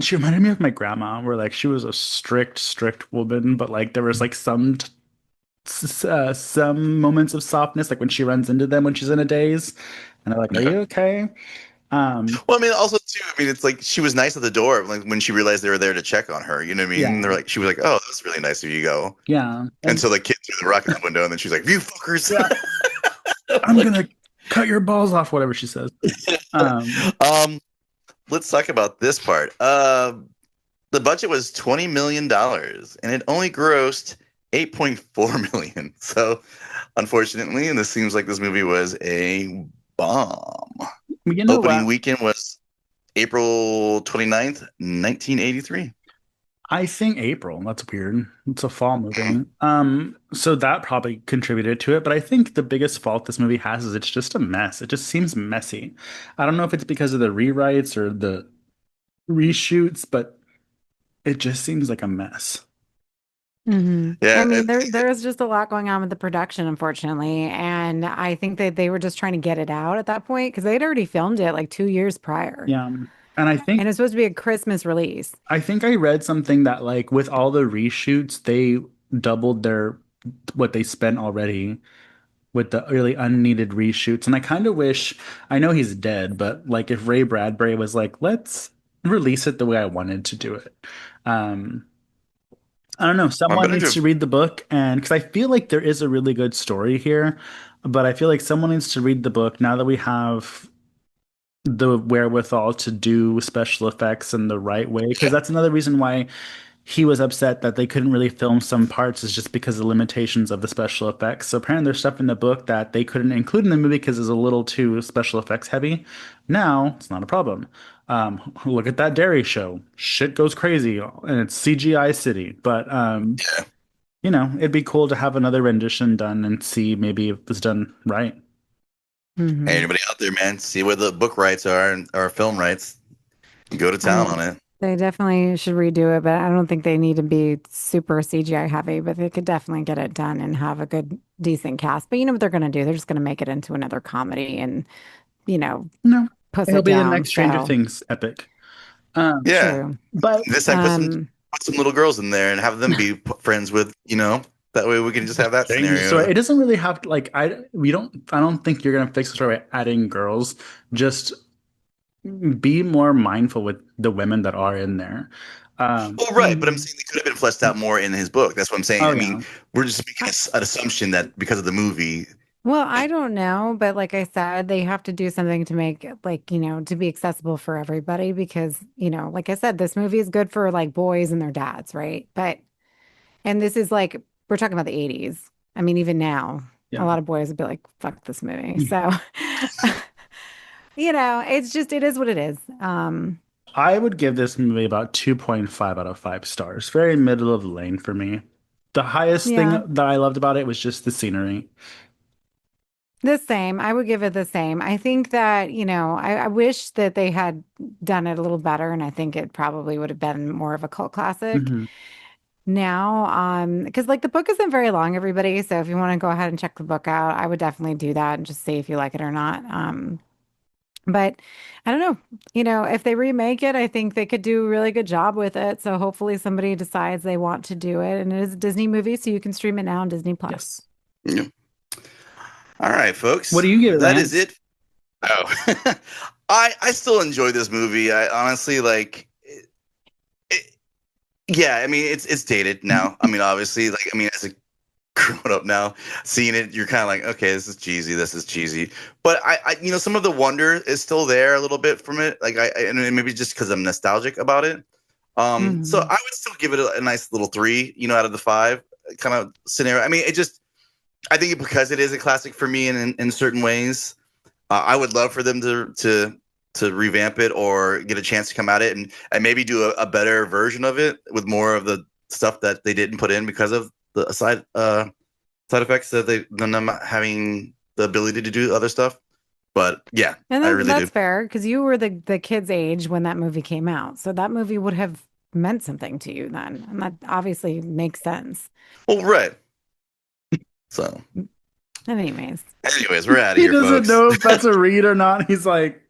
she reminded me of my grandma, where like she was a strict, strict woman, but like there was like some moments of softness, like when she runs into them when she's in a daze, and they're like, "Are Yeah. you okay?" Um, Well, I mean, also too. I mean, it's like she was nice at the door, like when she realized they were there to check on her. You know what I mean? yeah, They're like, she was like, "Oh, that's really nice of you, go." yeah, And and so the kid threw the rock in the window, and then she's like, "You fuckers!" yeah, I'm gonna cut your balls off, whatever she says. Um, um, let's talk about this part. The budget was $20 million, and it only grossed 8.4 million. So, unfortunately, and this seems like this movie was a bomb. you know Opening what? weekend was April 29th, 1983. I think April. That's weird. It's a fall movie. So that probably contributed to it, but I think the biggest fault this movie has is it's just a mess. It just seems messy. I don't know if it's because of the rewrites or the reshoots, but it just seems like a mess. I Yeah, mean, there is just a lot going on with the production, unfortunately, and I think that they were just trying to get it out at that point because they'd already filmed it like 2 years prior, Yeah. And I and think it's supposed to be a Christmas release. I think I read something that like with all the reshoots, they doubled their what they spent already with the really unneeded reshoots. And I kind of wish, I know he's dead, but like if Ray Bradbury was like, let's release it the way I wanted to do it. Um, I don't know. I'm Someone gonna needs do. to read the book, and because I feel like there is a really good story here, but I feel like someone needs to read the book now that we have the wherewithal to do special effects in the right way. Because Yeah. that's another reason why he was upset that they couldn't really film some parts is just because of the limitations of the special effects. So apparently there's stuff in the book that they couldn't include in the movie because it's a little too special effects heavy. Now it's not a problem. Look at that dairy show. Shit goes crazy and it's CGI city. But Yeah. it'd be cool to have another rendition done and see maybe if it's done right. Hey, Hmm. anybody out there, man? See where the book rights are or film rights. Go to I town on mean, it. they definitely should redo it, but I don't think they need to be super CGI heavy, but they could definitely get it done and have a good, decent cast. But you know what they're going to do? They're just going to make it into another comedy and, you know, No, puss it'll it be the down. next Stranger So Things epic. Um, Yeah. true. but This time, put some little girls in there and have them be friends with. That way we can just have that change the story. scenario. It doesn't really have to like I don't think you're gonna fix the story by adding girls. Just be more mindful with the women that are in there. Um, Well, right, but I'm Mhm. saying they could have been fleshed out more in his book. That's what I'm saying. oh I mean, yeah. we're just making an assumption that because of the movie. Well, I don't know, but like I said, they have to do something to make it like, to be accessible for everybody because, like I said, this movie is good for like boys and their dads, right? And this is like, we're talking about the 80s. I mean, even now, a Yeah. lot of boys would be like, fuck this movie. So, it is what it is. I would give this movie about 2.5 out of 5 stars. Very middle of the lane for me. The highest thing Yeah, that I loved about it was just the scenery. the same. I would give it the same. I think that, I wish that they had done it a little better, and I think it probably would have been more of a cult classic. Hmm. Now, because like the book isn't very long, everybody. So if you want to go ahead and check the book out, I would definitely do that and just see if you like it or not. But I don't know, if they remake it, I think they could do a really good job with it. So hopefully somebody decides they want to do it. And it is a Disney movie, so you can stream it now on Disney Plus. Yes. Yeah. All right, folks. What do you give it, That Lance? is it. Oh, I still enjoy this movie. I honestly like. Yeah, I mean it's dated now. I mean, obviously, like I mean, as a grown up now, seeing it, you're kind of like, okay, this is cheesy. This is cheesy. But you know, some of the wonder is still there a little bit from it. Like and maybe just because I'm nostalgic about it. So I would still give it a nice little 3, you know, out of the 5 kind of scenario. I mean, I think because it is a classic for me in certain ways. I would love for them to revamp it or get a chance to come at it and maybe do a better version of it with more of the stuff that they didn't put in because of the side effects that them not having the ability to do other stuff. But yeah, And I really that's do. fair because you were the kid's age when that movie came out. So that movie would have meant something to you then. And that obviously makes sense. Well, right. So, Anyways. we're out of He here, doesn't folks. know if that's a read or not. He's like,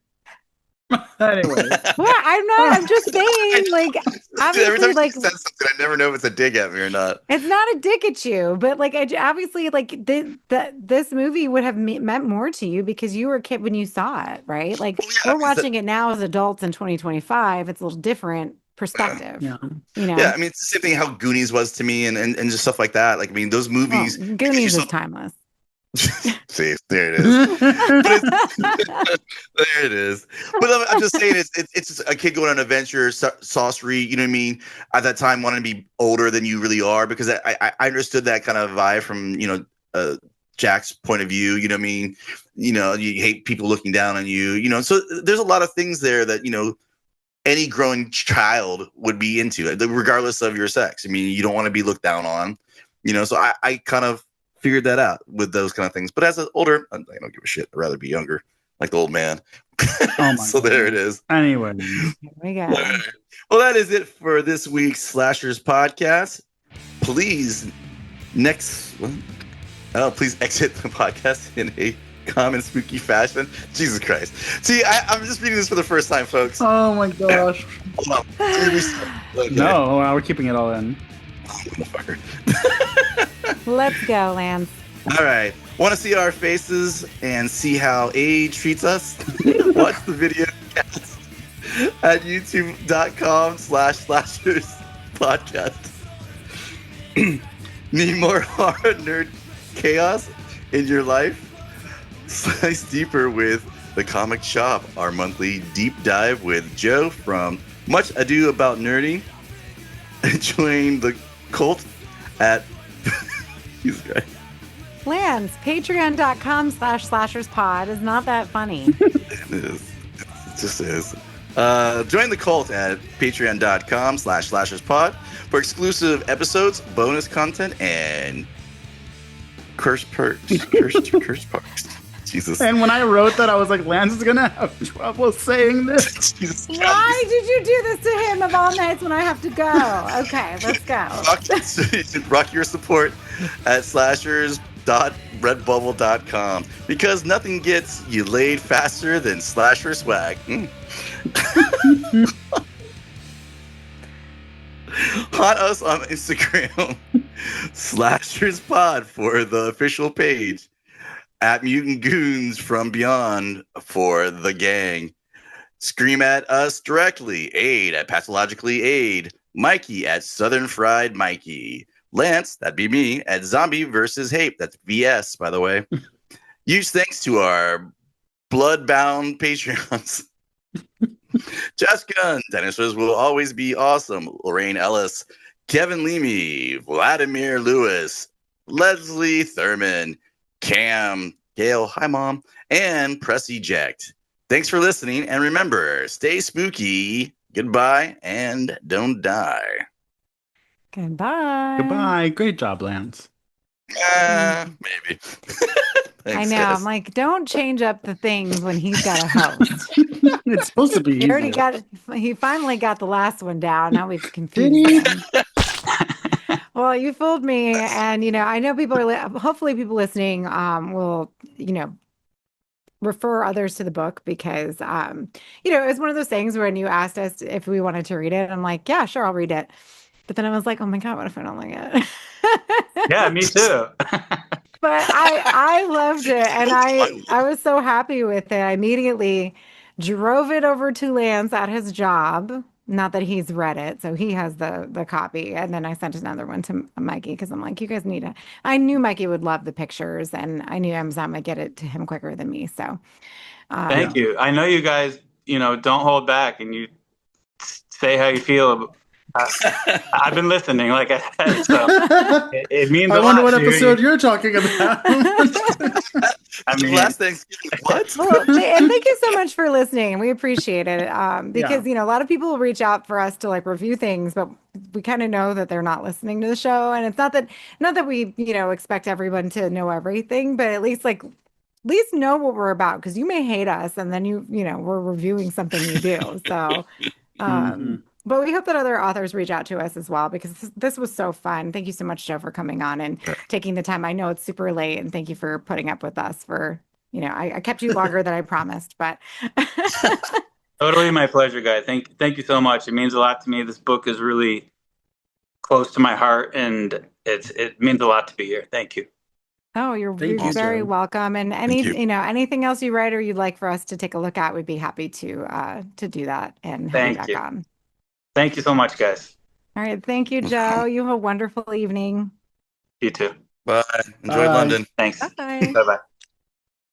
anyway. Well, I'm just saying, like, Every obviously, time like, she says something, I never know if it's a dig at me or not. it's not a dig at you, but like, obviously, like, this movie would have meant more to you because you were a kid when you saw it, right? Like, Well, yeah, we're watching it now as adults in 2025. It's a little different perspective, Yeah. you know? Yeah, I mean, it's the same thing how Goonies was to me and just stuff like that. Like, I mean, those Well, movies. Goonies is timeless. See, there it is. There it is. But I'm just saying, it's just a kid going on an adventure, Saw Street. You know what I mean? At that time, wanting to be older than you really are, because I understood that kind of vibe from Jack's point of view. You know what I mean? You know, you hate people looking down on you. You know, so there's a lot of things there that any growing child would be into, regardless of your sex. I mean, you don't want to be looked down on. You know, so I kind of figured that out with those kind of things. But as an older, I don't give a shit. I'd rather be younger, like the old man. Oh my So God. there it is. Anyway. Here we go. Well, that is it for this week's Slashers podcast. Please, please exit the podcast in a common spooky fashion. Jesus Christ. See, I'm just reading this for the first time, folks. Oh my gosh. Hold on. Okay. No, we're keeping it all in. Motherfucker. Let's go, Lance. All right. Want to see our faces and see how age treats us? Watch the video cast at youtube.com/slashers podcast. Need more horror nerd chaos in your life? Slice deeper with The Comic Shop, our monthly deep dive with Joe from Much Ado About Nerdy. Join the cult at Jesus Christ. Lance, patreon.com/slasherspod is not that funny. It is. It just is. Join the cult at patreon.com/slasherspod for exclusive episodes, bonus content, and curse perks. Curse perks. Jesus. And when I wrote that, I was like, Lance is gonna have trouble saying this. Jesus Christ. Why did you do this to him of all nights when I have to go? Okay, let's go. Rock your support at slashers.redbubble.com because nothing gets you laid faster than slasher swag. Haunt us on Instagram, SlashersPod for the official page, at Mutant Goons from Beyond for the gang. Scream at us directly. Aid at Pathologically Aid. Mikey at Southern Fried Mikey. Lance, that'd be me, at Zombie versus Hape. That's VS, by the way. Huge thanks to our bloodbound Patreons. Jess Gunn, dinosaurs will always be awesome. Lorraine Ellis, Kevin Leamy, Vladimir Lewis, Leslie Thurman, Cam, Gail, hi mom, and Press Eject. Thanks for listening, and remember, stay spooky, goodbye, and don't die. Goodbye. Goodbye. Great job, Lance. Maybe. I Thanks, know. guys. I'm like, don't change up the things when he's got a host. It's supposed to be He already easier. he finally got the last one down. Now we've confused him. Well, you fooled me. And, I know people hopefully people listening will, refer others to the book because, it was one of those things when you asked us if we wanted to read it. I'm like, yeah, sure, I'll read it. But then I was like, oh my God, what if I don't like it? Yeah, me too. But I loved it, and I was so happy with it. I immediately drove it over to Lance at his job. Not that he's read it, so he has the copy. And then I sent another one to Mikey because I'm like, you guys need to. I knew Mikey would love the pictures, and I knew Amazon might get it to him quicker than me. So Thank you. I know you guys, don't hold back, and you say how you feel. I've been listening, like I said, so it means a lot. I wonder what to hear episode you. you're talking about. I mean, Last Thanksgiving, what? well, and thank you so much for listening. We appreciate it. Because a lot of people will reach out for us to like review things, but we kind of know that they're not listening to the show. And it's not that we, expect everyone to know everything, but at least know what we're about, because you may hate us and then we're reviewing something you do. So but we hope that other authors reach out to us as well, because this was so fun. Thank you so much, Joe, for coming on and taking the time. I know it's super late, and thank you for putting up with us for, I kept you longer than I promised, but totally my pleasure, guys. Thank you so much. It means a lot to me. This book is really close to my heart, and it means a lot to be here. Thank you. Oh, you're Thank you, very Joe. welcome. And anything else you write or you'd like for us to take a look at, we'd be happy to do that and have you back on. Thank you so much, guys. All right. Thank you, Joe. You have a wonderful evening. You too. Bye. Enjoy London. Thanks. Bye. Bye-bye.